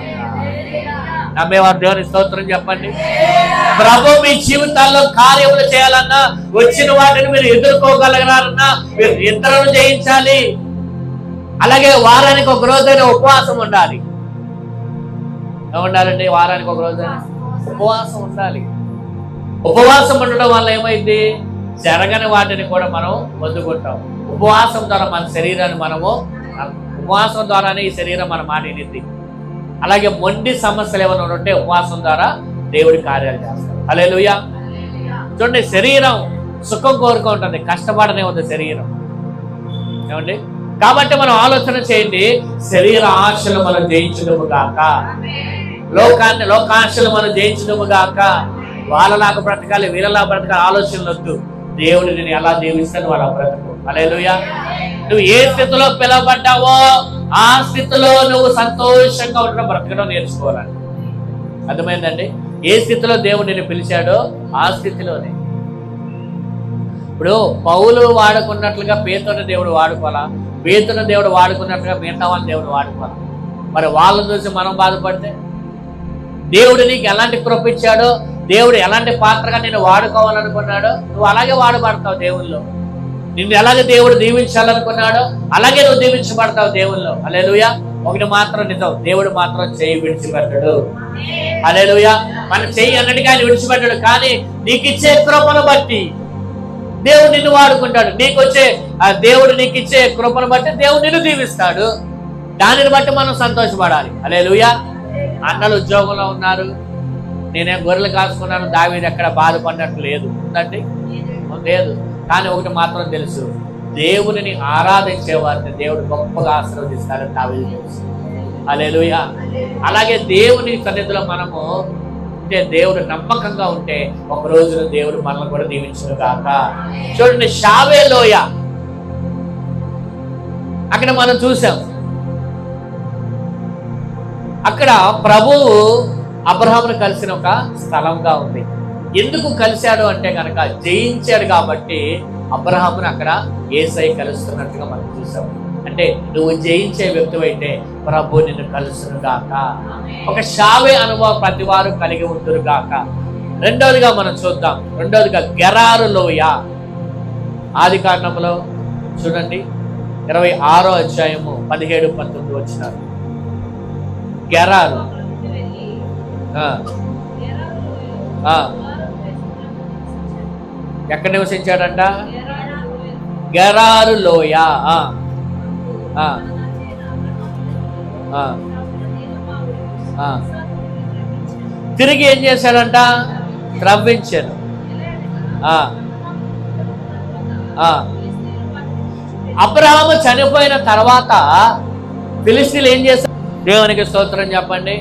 నమ్మేవారు దేవుని స్తోత్రం చెప్పండి. ప్రభు మీ జీవితాల్లో కార్యములు చేయాలన్నా, వచ్చిన వాటిని మీరు ఎదుర్కోగలగాలన్నా మీరు నిద్రను జయించాలి. అలాగే వారానికి ఒక రోజైనా ఉపవాసం ఉండాలి. ఏముండాలండి? వారానికి ఒక రోజైనా ఉపవాసం ఉండాలి. ఉపవాసం ఉండడం వల్ల ఏమైంది? జరగని వాటిని కూడా మనం పొందుకుంటాం. ఉపవాసం ద్వారా మన శరీరాన్ని ఉపవాసం ద్వారానే ఈ శరీరం మన మాట వినిద్ది. అలాగే మొండి సమస్యలు ఏమైనా ఉంటే ఉపవాసం ద్వారా దేవుడి కార్యాలు చేస్తారు. హల్లెలూయా. చూడండి, శరీరం సుఖం కోరుకుంటుంది, కష్టపడనే ఉంది శరీరం. ఏమండి, కాబట్టి మనం ఆలోచన చేయండి, శరీర ఆశలు మనం జయించడము గాక, లోకాశలు మనం జయించడము గాక. వాళ్ళలాగా బ్రతకాలి, వీళ్ళలా బ్రతకాలి ఆలోచనలు వద్దు. దేవుడు నేను ఎలా దీవిస్తాను వాళ్ళ బ్రతుకు. హల్లెలూయా. నువ్వు ఏ స్థితిలో పిలవబడ్డావో ఆ స్థితిలో నువ్వు సంతోషంగా ఉండడం, బ్రతకడం నేర్చుకోవాలండి. అర్థమైందండి? ఏ స్థితిలో దేవుడు నిన్ను పిలిచాడో ఆ స్థితిలోనే. ఇప్పుడు పౌలు వాడుకున్నట్లుగా పేతురుని దేవుడు వాడుకోవాలా, పేతురుని దేవుడు వాడుకున్నట్లుగా మిగతా వాళ్ళని దేవుడు వాడుకోవాలా? మరి వాళ్ళని చూసి మనం బాధపడితే, దేవుడు నీకు ఎలాంటి కృప ఇచ్చాడో, దేవుడు ఎలాంటి పాత్రగా నేను వాడుకోవాలనుకున్నాడో నువ్వు అలాగే వాడబడతావు దేవుల్లో. నిన్ను ఎలాగే దేవుడు దీవించాలనుకున్నాడో అలాగే నువ్వు దీవించబడతావు దేవుల్లో. హల్లెలూయా. ఒకటి మాత్రం నిజం, దేవుడు మాత్రం చేయి విడిచిపెట్టడు. హల్లెలూయా. మన చెయ్యి అన్నట్టుగా ఆయన విడిచిపెట్టాడు. కానీ నీకు ఇచ్చే కృపను బట్టి దేవుడు నిన్ను వాడుకుంటాడు. దేవుడు నీకు ఇచ్చే కృపను బట్టి దేవుడు నిన్ను దీవిస్తాడు. దానిని బట్టి మనం సంతోషపడాలి. హల్లెలూయా. అన్నలు ఉద్యోగంలో ఉన్నారు, నేనేం గొర్రెలు కాసుకున్నాను, దావీదు ఎక్కడ బాధపడినట్టు లేదు ఉందండి, లేదు. కానీ ఒకటి మాత్రం తెలుసు, దేవుని ఆరాధించే వారిని దేవుడు గొప్పగా ఆశీర్వదిస్తారని దావీదు తెలుసు. హల్లెలూయా. అలాగే దేవుని సన్నిధిలో మనము ఉంటే, దేవుడు నమ్మకంగా ఉంటే ఒక రోజున దేవుడు మనల్ని కూడా దీవించును గాక. చూడండి, షావే లోయ అక్కడ మనం చూసాం. అక్కడ ప్రభువు అబ్రహామును కలిసిన ఒక స్థలంగా ఉంది. ఎందుకు కలిశాడు అంటే కనుక జయించాడు కాబట్టి అబ్రహామును అక్కడ యేసయ్య కలుస్తున్నట్టుగా మనం చూసాం. అంటే నువ్వు జయించే వ్యక్తి అయితే ప్రభు నిన్ను కలుసును గాక. ఒక షావే అనుభవం ప్రతి వారు కలిగి ఉంటురు గాక. రెండవదిగా మనం చూద్దాం. రెండవదిగా గెరారు లోయ. ఆది కాండంలో చూడండి 26వ అధ్యాయము 17-19 వచ్చినారు. గెరారు ఎక్కడ నివసించాడంట? గెరారు లోయ. తిరిగి ఏం చేశాడంట? త్రవ్వించాడు. అబ్రహాము చనిపోయిన తర్వాత ఫిలిస్తీన్లు ఏం చేశారు? దేవునికి స్తోత్రం చెప్పండి.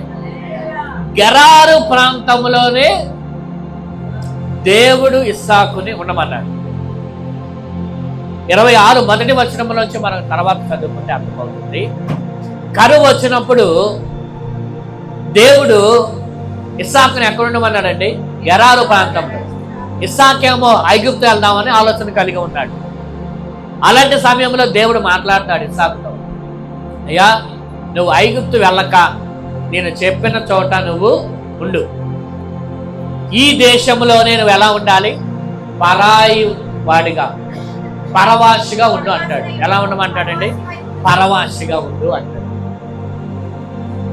గెరారు ప్రాంతంలోనే దేవుడు ఇస్సాకుని ఉండమన్నాడు. 26 మొదటి వచనంలోంచి మనం తర్వాత చదువుకుంటే అర్థమవుతుంది. కరువు వచ్చినప్పుడు దేవుడు ఇస్సాకుని ఎక్కడ ఉండమన్నాడండి? గెరారు ప్రాంతంలో. ఇస్సాకేమో ఐగుప్తు వెళ్దామని ఆలోచన కలిగి ఉన్నాడు. అలాంటి సమయంలో దేవుడు మాట్లాడతాడు ఇస్సాకుతో, అయ్యా నువ్వు ఐగుప్తు వెళ్ళక నేను చెప్పిన చోట నువ్వు ఉండు. ఈ దేశంలోనే నువ్వు ఎలా ఉండాలి? పరాయి వాడిగా, పరవాసిగా ఉండు అంటాడు. ఎలా ఉండమంటాడండి? పరవాసిగా ఉండు అంటాడు.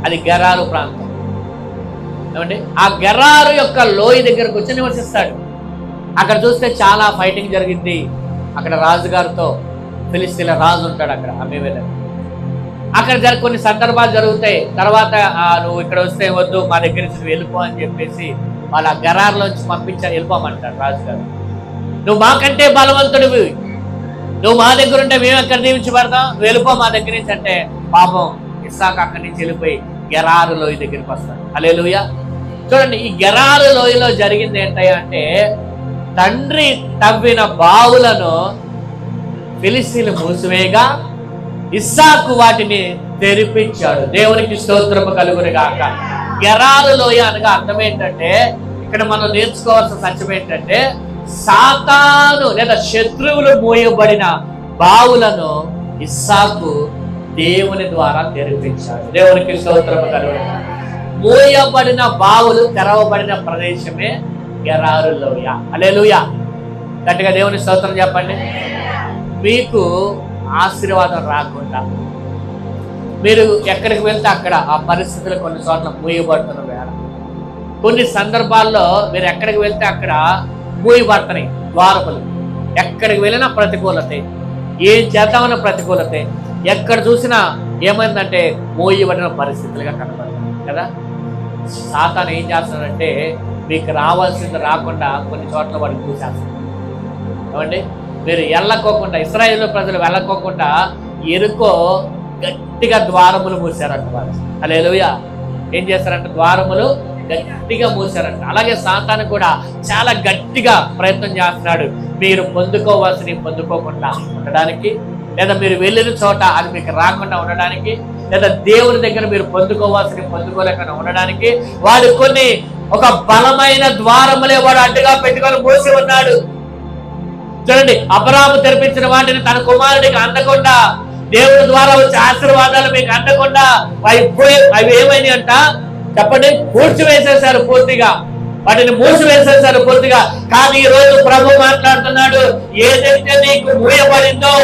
అది గెరారు ప్రాంతం. ఏమండి, ఆ గెరారు యొక్క లోయ దగ్గరకు వచ్చి నివసిస్తాడు. అక్కడ చూస్తే చాలా ఫైటింగ్ జరిగింది. అక్కడ రాజుగారితో, ఫిలిస్తీన్ల రాజు ఉంటాడు అక్కడ, అమ్మేవేలర్. అక్కడ కొన్ని సందర్భాలు జరుగుతాయి. తర్వాత నువ్వు ఇక్కడ వస్తే వద్దు, మా దగ్గర నుంచి వెళ్ళిపో అని చెప్పేసి వాళ్ళ గెరారులోంచి పంపించాలి, వెళ్ళిపోమంటాడు రాజుగారు. నువ్వు మాకంటే బలవంతుడివి, నువ్వు మా దగ్గర ఉంటే మేము ఎక్కడ దీవించబడతాం, నువ్వు వెళ్ళిపో మా దగ్గర నుంచి అంటే పాపం ఇస్సాకు అక్కడి నుంచి వెళ్ళిపోయి గెరారు లోయ దగ్గరికి వస్తాడు. హల్లెలూయా. చూడండి, ఈ గెరారు లోయలో జరిగింది ఏంటంటే, తండ్రి తవ్విన బావులను ఫిలిస్తీన్లు మూసివేయగా ఇస్సాకు వాటిని తెరిపించాడు. దేవునికి స్తోత్రము కలుగును గాక. గెరారు లోయ అనగా అర్థం ఏంటంటే, ఇక్కడ మనం నేర్చుకోవాల్సిన సత్యం ఏంటంటే, సాతాను లేదా శత్రువులు మూయబడిన బావులను ఇస్సాకు దేవుని ద్వారా తెరిపించాడు. దేవునికి స్తోత్రము కలుగును. మూయబడిన బావులు తెరవబడిన ప్రదేశమే గెరారు లోయ. హల్లెలూయా. గట్టిగా దేవుని స్తోత్రం చెప్పండి. మీకు ఆశీర్వాదం రాకుండా మీరు ఎక్కడికి వెళ్తే అక్కడ ఆ పరిస్థితులు కొన్ని చోట్ల మూయబడుతున్న వేళ, కొన్ని సందర్భాల్లో మీరు ఎక్కడికి వెళ్తే అక్కడ మూయబడుతున్నాయి ద్వారములు. ఎక్కడికి వెళ్ళినా ప్రతికూలతే, ఏం చేద్దామన్న ప్రతికూలతే, ఎక్కడ చూసినా ఏమైందంటే మూయబడిన పరిస్థితులుగా కనబడుతుంది కదా. సాతాను ఏం చేస్తాడంటే, మీకు రావాల్సింది రాకుండా కొన్ని చోట్ల వాడికి చూసేస్తాడు. ఏమండి, మీరు వెళ్ళకోకుండా, ఇశ్రాయేలు ప్రజలు వెళ్ళకోకుండా ఎరుకో గట్టిగా ద్వారములు మూసారంట వాళ్ళు. హల్లెలూయా. ఏం చేస్తారంటే ద్వారములు గట్టిగా మూసారంట. అలాగే సాతాను కూడా చాలా గట్టిగా ప్రయత్నం చేస్తున్నాడు, మీరు పొందుకోకుండా ఉండడానికి, లేదా మీరు వెళ్ళిన చోట అది మీకు రాకుండా ఉండడానికి, లేదా దేవుని దగ్గర మీరు పొందుకోలేకుండా ఉండడానికి వాడు కొన్ని ఒక బలమైన ద్వారములే వాడు అడ్డుగా పెట్టుకొని మూసి ఉన్నాడు. చూడండి, అబ్రాహాము తెరిపించిన వాటిని తన కుమారుడికి అందకుండా, దేవుడి ద్వారా వచ్చే ఆశీర్వాదాలు మీకు అందకుండా అవి ఏమైంది అంట చెప్పండి, పూడ్చివేసేశారు పూర్తిగా, వాటిని మూసివేసేశారు పూర్తిగా. కానీ ఈ రోజు ప్రభు మాట్లాడుతున్నాడు, ఏదైతే నీకు మూయబడిందో,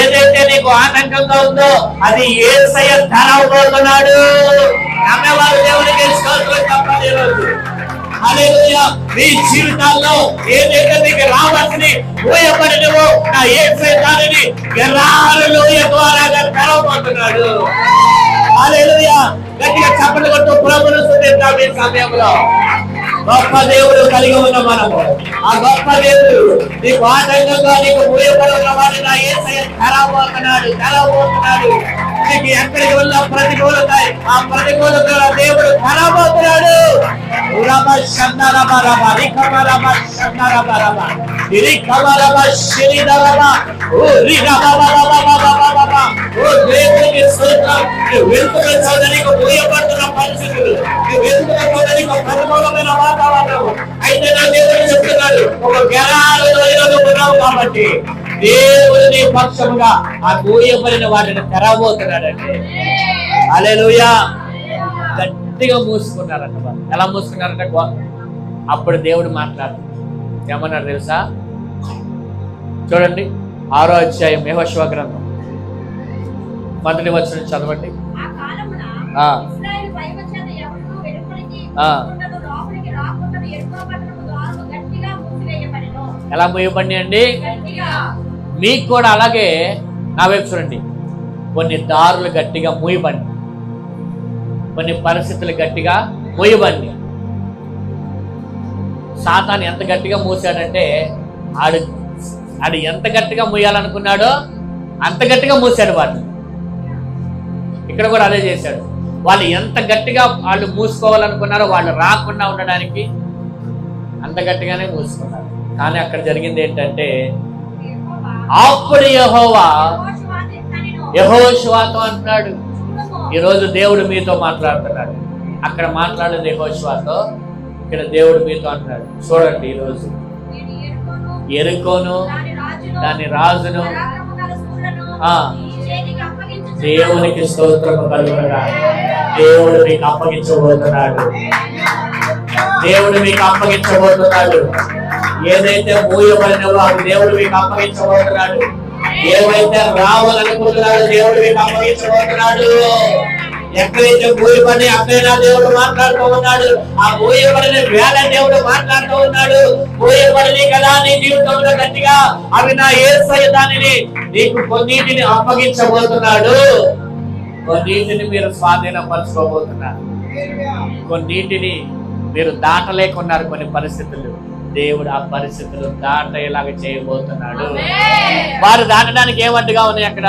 ఏదైతే నీకు ఆటంకంగా ఉందో అది యేసయ్య తెరవబోతున్నాడు. నమ్మేవారు దేవునికి స్తోత్రం చెప్పాలి. ఈరోజు హల్లెలూయా. మీ జీవితాల్లో ఏదైతే మీకు రావాల్సింది మూయబడినవో నా యేసయ్య దానిని గెరారు లోయ ద్వారా తెరవబోతున్నాడు. హల్లెలూయా. గట్టిగా చప్పట్లు కొట్టు ప్రభువును స్తుతిద్దాం ఈ సమయంలో. గొప్ప దేవుడు కలిగి ఉన్న మనము, ఆ గొప్ప దేవుడు నీకు ఆటంకంగా నీకు మూయబడి ఉన్న వాడిని నా యేసయ్య తెరవబోతున్నాడు. నీకు ఎక్కడికి వెళ్ళిన ప్రతికూలత, ఆ ప్రతికూలత దేవుడు తెరవబోతున్నాడు. మూయబడుతున్న పరిస్థితులు, ప్రతికూలమైన వాతావరణం అయితే నా దేవుడు చెప్తున్నాడు, ఒక గెరారు లోయలో ఉన్నావు కాబట్టి దేవుని పక్షముగా ఆ మూయబడిన వాటిని తెరవబోతున్నాడంటే. హల్లెలూయా. గట్టిగా మూసుకున్నారంట వాళ్ళు. ఎలా మూసుకున్నారంటే అప్పుడు దేవుడు మాట్లాడుతున్నాడు. ఏమన్నాడు తెలుసా? చూడండి, 6వ అధ్యాయం యెహోషువ గ్రంథం 1వ వచనం చదవండి. ఎలా మూయబడి అండి? మీకు కూడా అలాగే నా వైపు చూడండి, కొన్ని దారులు గట్టిగా మూయబండి, కొన్ని పరిస్థితులు గట్టిగా మూయబండి. సాతాను ఎంత గట్టిగా మూసాడంటే ఆడు ఎంత గట్టిగా మూయాలనుకున్నాడో అంత గట్టిగా మూసాడు వాడిని. ఇక్కడ కూడా అదే చేశాడు. వాళ్ళు ఎంత గట్టిగా వాళ్ళు మూసుకోవాలనుకున్నారో వాళ్ళు రాకుండా ఉండడానికి అంత గట్టిగానే మూసుకున్నారు. కానీ అక్కడ జరిగింది ఏంటంటే, అప్పుడు యెహోషువతో అంటున్నాడు. ఈరోజు దేవుడు మీతో మాట్లాడుతున్నాడు. అక్కడ మాట్లాడింది యెహోషువతో, ఇక్కడ దేవుడు మీతో అంటున్నాడు. చూడండి, ఈరోజు యెరికోను దాని రాజును దేవునికి స్తోత్రము కలుగునుగాక. దేవుడు మీకు అప్పగించబోతున్నాడు. దేవుడు మీకు అప్పగించబోతున్నాడు. ఏదైతే మూయబడినవో అది దేవుడు మీకు అప్పగించబోతున్నాడు. ఏవైతే రావాలనుకుంటున్నాడో దేవుడు మీకు అప్పగించబోతున్నాడు. ఎక్కడైతే మూయబడి అక్కడైనా దేవుడు మాట్లాడుతూ ఉన్నాడు. ఆ మూయబడిన వేళ దేవుడు మాట్లాడుతూ ఉన్నాడు. మూయబడి కదా నీ జీవితంలో గట్టిగా అవి నా యేసయ్య దానిని నీకు కొన్నిటిని అప్పగించబోతున్నాడు. కొన్నిటిని మీరు స్వాధీనపరచుకోబోతున్నారు. కొన్నిటిని మీరు దాటలేకున్నారు. కొన్ని పరిస్థితులు దేవుడు ఆ పరిస్థితులు దాటేలాగా చేయబోతున్నాడు. వారు దాటడానికి ఏం అడ్డుగా ఉన్నాయి? అక్కడ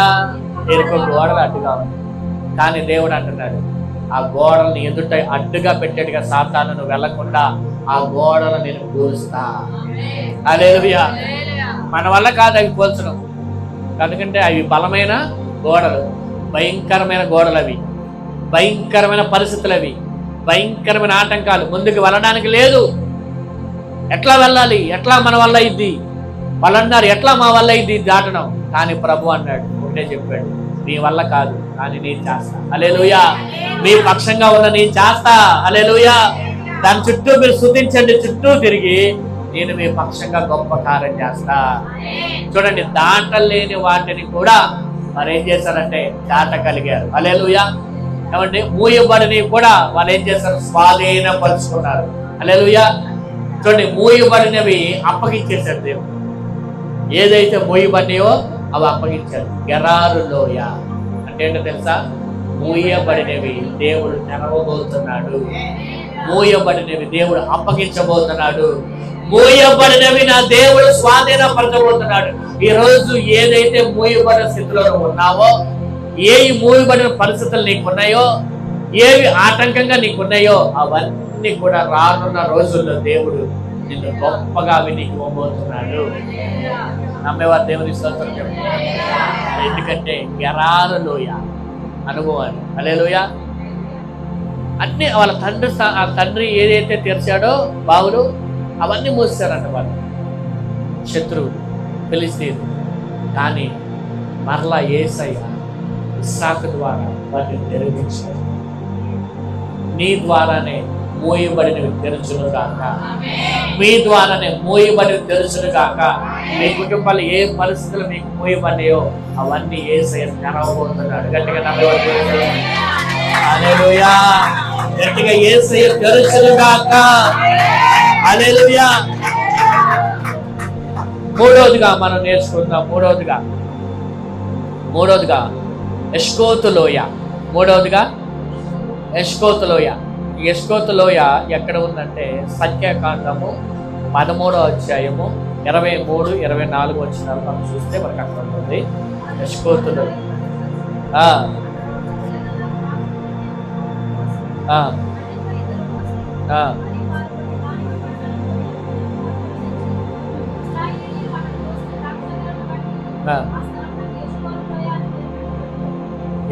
ఎరుక గోడలు అడ్డుగా ఉన్నాయి. కానీ దేవుడు అంటున్నాడు, ఆ గోడలను ఎదుట అడ్డుగా పెట్టేట్టుగా సాతాను వెళ్లకుండా ఆ గోడలను నేను కూలుస్తా. హల్లెలూయా. మన వల్ల కాదు అవి కూల్చడం. ఎందుకంటే అవి బలమైన గోడలు, భయంకరమైన గోడలు, అవి భయంకరమైన పరిస్థితులు, అవి భయంకరమైన ఆటంకాలు. ముందుకు వెళ్ళడానికి లేదు. ఎట్లా వెళ్ళాలి? ఎట్లా మన వల్ల ఇద్ది? వాళ్ళు అన్నారు ఎట్లా మా వల్ల ఇద్ది దాటడం. కానీ ప్రభు అన్నాడు, ఒకటే చెప్పాడు, నీ వల్ల కాదు కానీ నేను చేస్తా. హల్లెలూయా. మీ పక్షంగా ఉన్న నేను చేస్తా. హల్లెలూయా. దాని చుట్టూ మీరు స్తుతించండి. చుట్టూ తిరిగి నేను మీ పక్షంగా గొప్ప కార్యం చేస్తా. చూడండి, దాటలేని వాటిని కూడా మరి ఏం చేశారంటే దాటగలిగారు. హల్లెలూయా. ఏమంటే మూయబడిని కూడా వాళ్ళు ఏం చేశారు? స్వాధీనపరుచుకున్నారు. హల్లెలూయా. చూడండి, మూయబడినవి అప్పగించేశారు దేవుడు. ఏదైతే మూయబడినాయో అవి అప్పగించారు. గెరారు లోయ అంటే ఏంటో తెలుసా? మూయబడినవి దేవుడు తెరవబోతున్నాడు. మూయబడినవి దేవుడు అప్పగించబోతున్నాడు. మూయబడినవి నా దేవుడు స్వాధీనపరచబోతున్నాడు. ఈ రోజు ఏదైతే మూయబడిన స్థితిలో ఉన్నావో, ఏ మూయబడిన పరిస్థితులు నీకున్నాయో, ఏవి ఆటంకంగా నీకున్నాయో అవన్నీ కూడా రానున్న రోజుల్లో దేవుడు నిన్ను గొప్పగా అవి నీకు ఇవ్వబోతున్నాడు. నమ్మేవారు దేవుని స్తోత్రం చెప్తారు. ఎందుకంటే గెరారు లోయ అనుభవాలు. హల్లెలూయా. అన్ని వాళ్ళ తండ్రి ఏదైతే తెరిచాడో బావులు అవన్నీ మూసారంట వాళ్ళు, శత్రువులు, ఫిలిష్తీయులు. కానీ మరలా యేసయ్య ఇస్సాకు ద్వారా వాటిని తెరిపించాడు. నీ ద్వారానే మూయబడినవి తెరుచును గాక. మీ ద్వారానే మూయబడినవి తెరుచును గాక. మీ కుటుంబాలు ఏ పరిస్థితులు మీకు మూయబడినాయో అవన్నీ యేసయ్య తెరవబోతున్నాడు. గట్టిగా నమ్మేవారు. హల్లెలూయా. గట్టిగా యేసయ్య తెరుచును గాక. హల్లెలూయా. మూడవదిగా మనం నేర్చుకుందాం. మూడవదిగా ఎష్కోతు లోయ. మూడవదిగా ఎష్కోతు లోయ. ఈ ఎష్కోతు లోయ ఎక్కడ ఉందంటే సంఖ్యాకాండము 13వ అధ్యాయము 23, 24 వచనాలు మనం చూస్తే మనకు అక్కడ ఉంటుంది. ఎష్కోతు లోయ.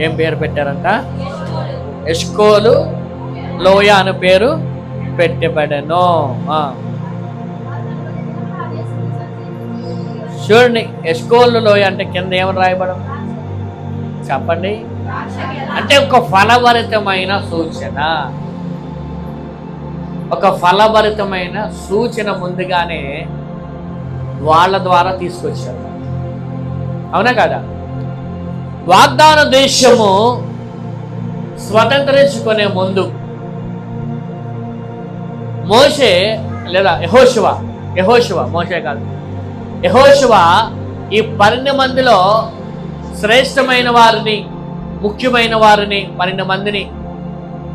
ఏం పేరు పెట్టారంట? ఎష్కోలు లోయ అనే పేరు పెట్టబడెను. చూడండి, ఎష్కోలు లోయ అంటే కింద ఏమని రాయబడం చెప్పండి? అంటే ఒక ఫలభరితమైన సూచన. ఒక ఫలభరితమైన సూచన ముందుగానే వాళ్ళ ద్వారా తీసుకొచ్చారు. అవునా కదా? వాగ్దాన దేశము స్వతంత్రించుకునే ముందు మోషే లేదా యెహోషువ మోషే కాదు, యెహోషువ ఈ 12 మందిలో శ్రేష్టమైన వారిని, ముఖ్యమైన వారిని 12 మందిని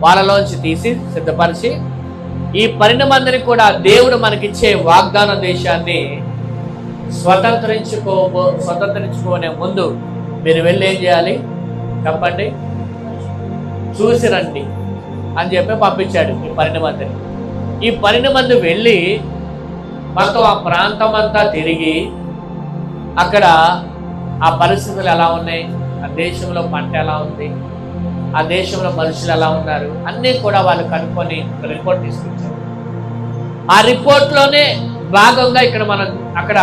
వాళ్ళలోంచి తీసి సిద్ధపరిచి ఈ 12 మందిని కూడా దేవుడు మనకిచ్చే వాగ్దాన దేశాన్ని స్వతంత్రించుకునే ముందు మీరు వెళ్ళి ఏం చేయాలి చెప్పండి? చూసి రండి అని చెప్పి పంపించాడు ఈ 12 మందిని. ఈ 12 మంది వెళ్ళి మొత్తం ఆ ప్రాంతం అంతా తిరిగి అక్కడ ఆ పరిస్థితులు ఎలా ఉన్నాయి, ఆ దేశంలో పంట ఎలా ఉంది, ఆ దేశంలో మనుషులు ఎలా ఉన్నారు అన్నీ కూడా వాళ్ళు కనుక్కొని ఒక రిపోర్ట్ తీసుకొచ్చారు. ఆ రిపోర్ట్లోనే భాగంగా ఇక్కడ మనం అక్కడ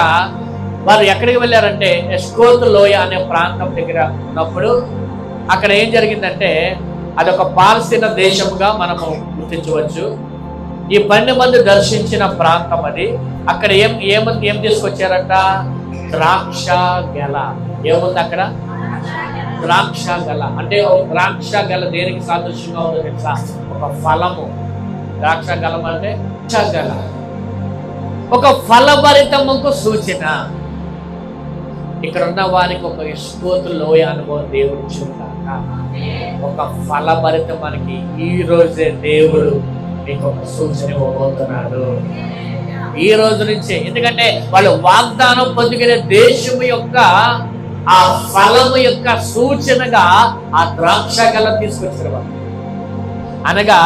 వారు ఎక్కడికి వెళ్ళారంటే ఎష్కోతు లోయ అనే ప్రాంతం దగ్గర ఉన్నప్పుడు అక్కడ ఏం జరిగిందంటే అదొక పాలస్తీనా దేశముగా మనము గుర్తించవచ్చు. ఈ 12 మంది దర్శించిన ప్రాంతం అది. అక్కడ ఏం తీసుకొచ్చారంట? ద్రాక్ష గెల. ఏముంది అక్కడ? ద్రాక్ష గెల. అంటే ద్రాక్ష గెల దేనికి సాదృశ్యంగా ఉందో తెలుసా? ఒక ఫలము. ద్రాక్ష గెలం అంటే గెల ఒక ఫలభరితముకు సూచన. ఇక్కడ ఉన్న వారికి ఒక ఎష్కోతు లోయ అనుభవం దేవుడు ఇచ్చిందాక ఒక ఫలభరితం మనకి ఈ రోజే దేవుడు మీకు ఒక సూచన ఇవ్వబోతున్నాడు. ఈ రోజు నుంచే. ఎందుకంటే వాళ్ళు వాగ్దానం పొందుకునే దేశము యొక్క ఆ ఫలము యొక్క సూచనగా ఆ ద్రాక్ష గెల తీసుకొచ్చారు వాళ్ళు. అనగా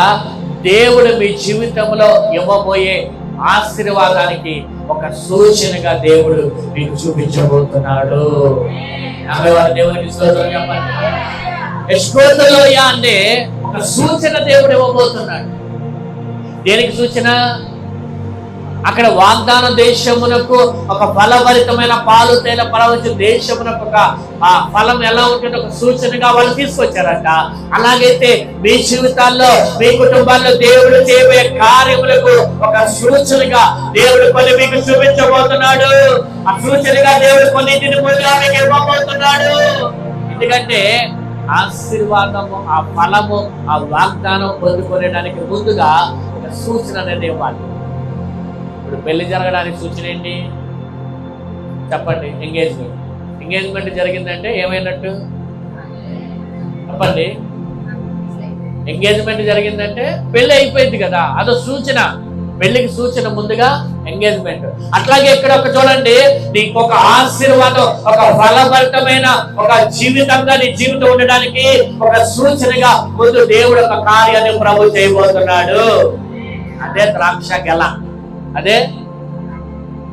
దేవుడు మీ జీవితంలో ఇవ్వబోయే ఆశీర్వాదానికి ఒక సూచనగా దేవుడు మీకు చూపించబోతున్నాడు. దేవుడికి స్తోత్రం చెప్పండి. ఎష్కోతు లోయ అంటే ఒక సూచన దేవుడు ఇవ్వబోతున్నాడు. దేనికి సూచన? అక్కడ వాగ్దాన దేశమునకు ఒక ఫలభరితమైన పాలు తేల పరవచ్చు దేశమునకు ఒక ఆ ఫలం ఎలా ఉంటుందో ఒక సూచనగా వాళ్ళు తీసుకొచ్చారంట. అలాగైతే మీ జీవితాల్లో మీ కుటుంబాల్లో దేవుడు చేయబోయే కార్యములకు ఒక సూచనగా దేవుడు కొన్ని మీకు చూపించబోతున్నాడు. ఆ సూచనగా దేవుడు కొన్నింటిని ముందుగా మీకు ఇవ్వబోతున్నాడు. ఎందుకంటే ఆశీర్వాదము, ఆ ఫలము, ఆ వాగ్దానం పొందుకునేడానికి ముందుగా ఒక సూచన అనేది ఇవ్వాలి. ఇప్పుడు పెళ్లి జరగడానికి సూచన ఏంటి చెప్పండి? ఎంగేజ్మెంట్ జరిగిందంటే ఏమైనట్టు చెప్పండి? ఎంగేజ్మెంట్ జరిగిందంటే పెళ్లి అయిపోయింది కదా, అదో సూచన. పెళ్లికి సూచన ముందుగా ఎంగేజ్మెంట్. అట్లాగే ఇక్కడ ఒక చూడండి, నీకు ఒక ఆశీర్వాదం, ఒక ఫలభరితమైన ఒక జీవితంగా నీ జీవితం ఉండడానికి ఒక సూచనగా ముందు దేవుడు ఒక కార్యాన్ని ప్రభు చేయబోతున్నాడు. అదే ద్రాక్ష గెల. అదే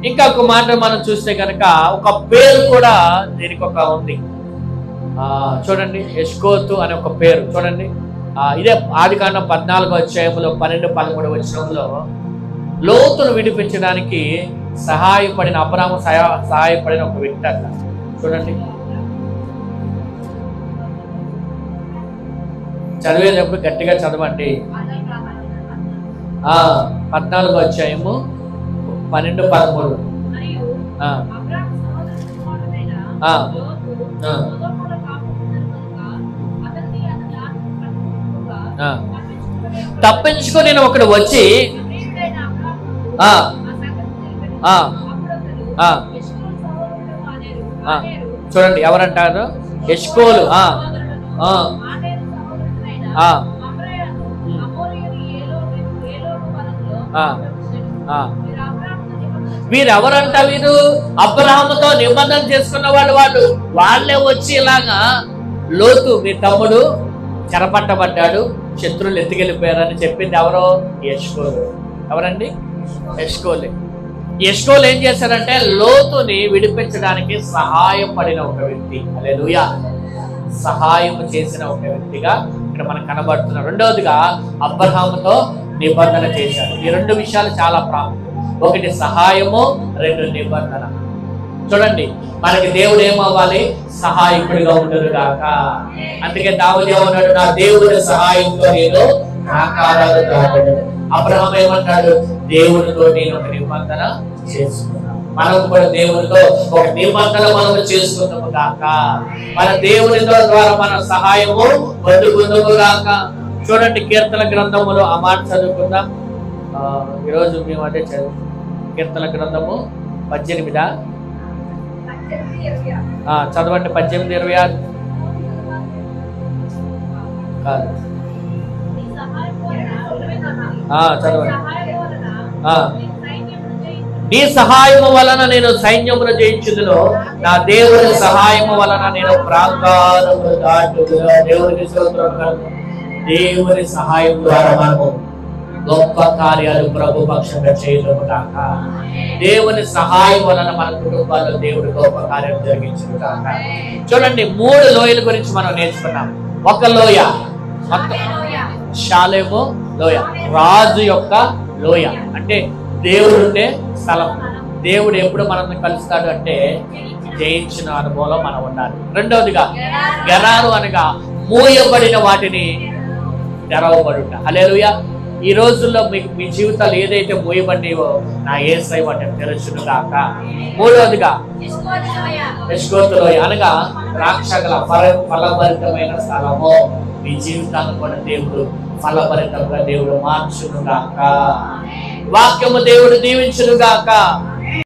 ఇంకా ఒక మాట మనం చూస్తే కనుక ఒక పేరు కూడా దీనికి ఒక ఉంది. చూడండి, ఎష్కోతు అనే ఒక పేరు చూడండి. ఇదే ఆదికాండం 14వ అధ్యాయంలో 12-13 వచనంలో లోతును విడిపించడానికి సహాయపడిన అబ్రాహాము సహాయపడిన ఒక వ్యక్తి అట్లా చూడండి. చదివేటప్పుడు గట్టిగా చదవండి. 14వ అధ్యాయము 12-13. తప్పించుకొని నేను ఒకడు వచ్చి చూడండి ఎవరంటారు? ఎష్కోలు. వీరెవరంట? వీరు అబ్రహాముతో నిబంధన చేసుకున్న వాళ్ళే వచ్చి ఇలాగా లోతు మీ తమ్ముడు చెరపట్టబడ్డాడు, శత్రువులు ఎత్తుకెళ్ళిపోయారని చెప్పింది ఎవరో? ఎష్కోలు. ఎవరండి? ఎష్కోలే. ఎష్కోలు ఏం చేశారంటే లోతుని విడిపించడానికి సహాయపడిన ఒక వ్యక్తి. హల్లెలూయా. సహాయం చేసిన ఒక వ్యక్తిగా ఇక్కడ మనకు కనబడుతున్నారు. రెండవదిగా అబ్రహాముతో నిబంధన చేశారు. ఈ రెండు విషయాలు చాలా ప్రాముఖ్యం. ఒకటి సహాయము, రెండు నిబంధన. చూడండి, మనకి దేవుడు ఏమవ్వాలి? సహాయకుడిగా ఉండదు గాక. అందుకే దావీదు ఏమన్నాడు? నా దేవుడి సహాయంతో నేను ఆకారాలు దాటను. అబ్రహాము ఏమంటాడు? దేవుడితో నేను ఒక నిబంధన చేసుకున్నాను. మనం కూడా దేవుడితో ఒక నిబంధన మనం చేసుకున్నాము గాక. మన దేవుడితో ద్వారా మన సహాయము పొందుకుందాము గాక. చూడండి, కీర్తన గ్రంథములో ఆ మాట చదువుకుందాం. ఈరోజు మేము అదే చదువు. కీర్తన గ్రంథము 18 చదవండి. 18:26 కాదు, చదవండి. నీ సహాయము వలన నేను సైన్యమును జయించుదును, నా దేవుని సహాయము వలన నేను ప్రాకారమును దాటుదును. దేవుని స్తోత్రం. దేవుని సహాయం ద్వారా మనము గొప్ప కార్యాలు ప్రభు పక్షంగా చేయలేము కాక. దేవుని సహాయం వలన మన కుటుంబాల్లో దేవుడు గొప్ప కార్యం జరిగించును కాక. చూడండి, 3 లోయల గురించి మనం నేర్చుకున్నాం. ఒక లోయ షాలేము లోయ, రాజు యొక్క లోయ, అంటే దేవుడు ఉండే స్థలం. దేవుడు ఎప్పుడు మనల్ని కలుస్తాడు అంటే జయించిన అనుభవంలో మనం ఉండాలి. రెండవదిగా గెరారు అనగా మూయబడిన వాటిని తెరవబడుట. హల్లెలూయా. ఈ రోజుల్లో మీకు మీ జీవితాలు ఏదైతే మూయబడినవో నా యేసయ్య వాటిని తెరచును గాక. మూడవదిగా ఎష్కోతులోయ అనగా ద్రాక్షగల ఫలభరితమైన స్థలము. మీ జీవితాన్ని కూడా దేవుడు ఫలభరితంగా దేవుడు మార్చును గాక. వాక్యము దేవుడు దీవించును గాక.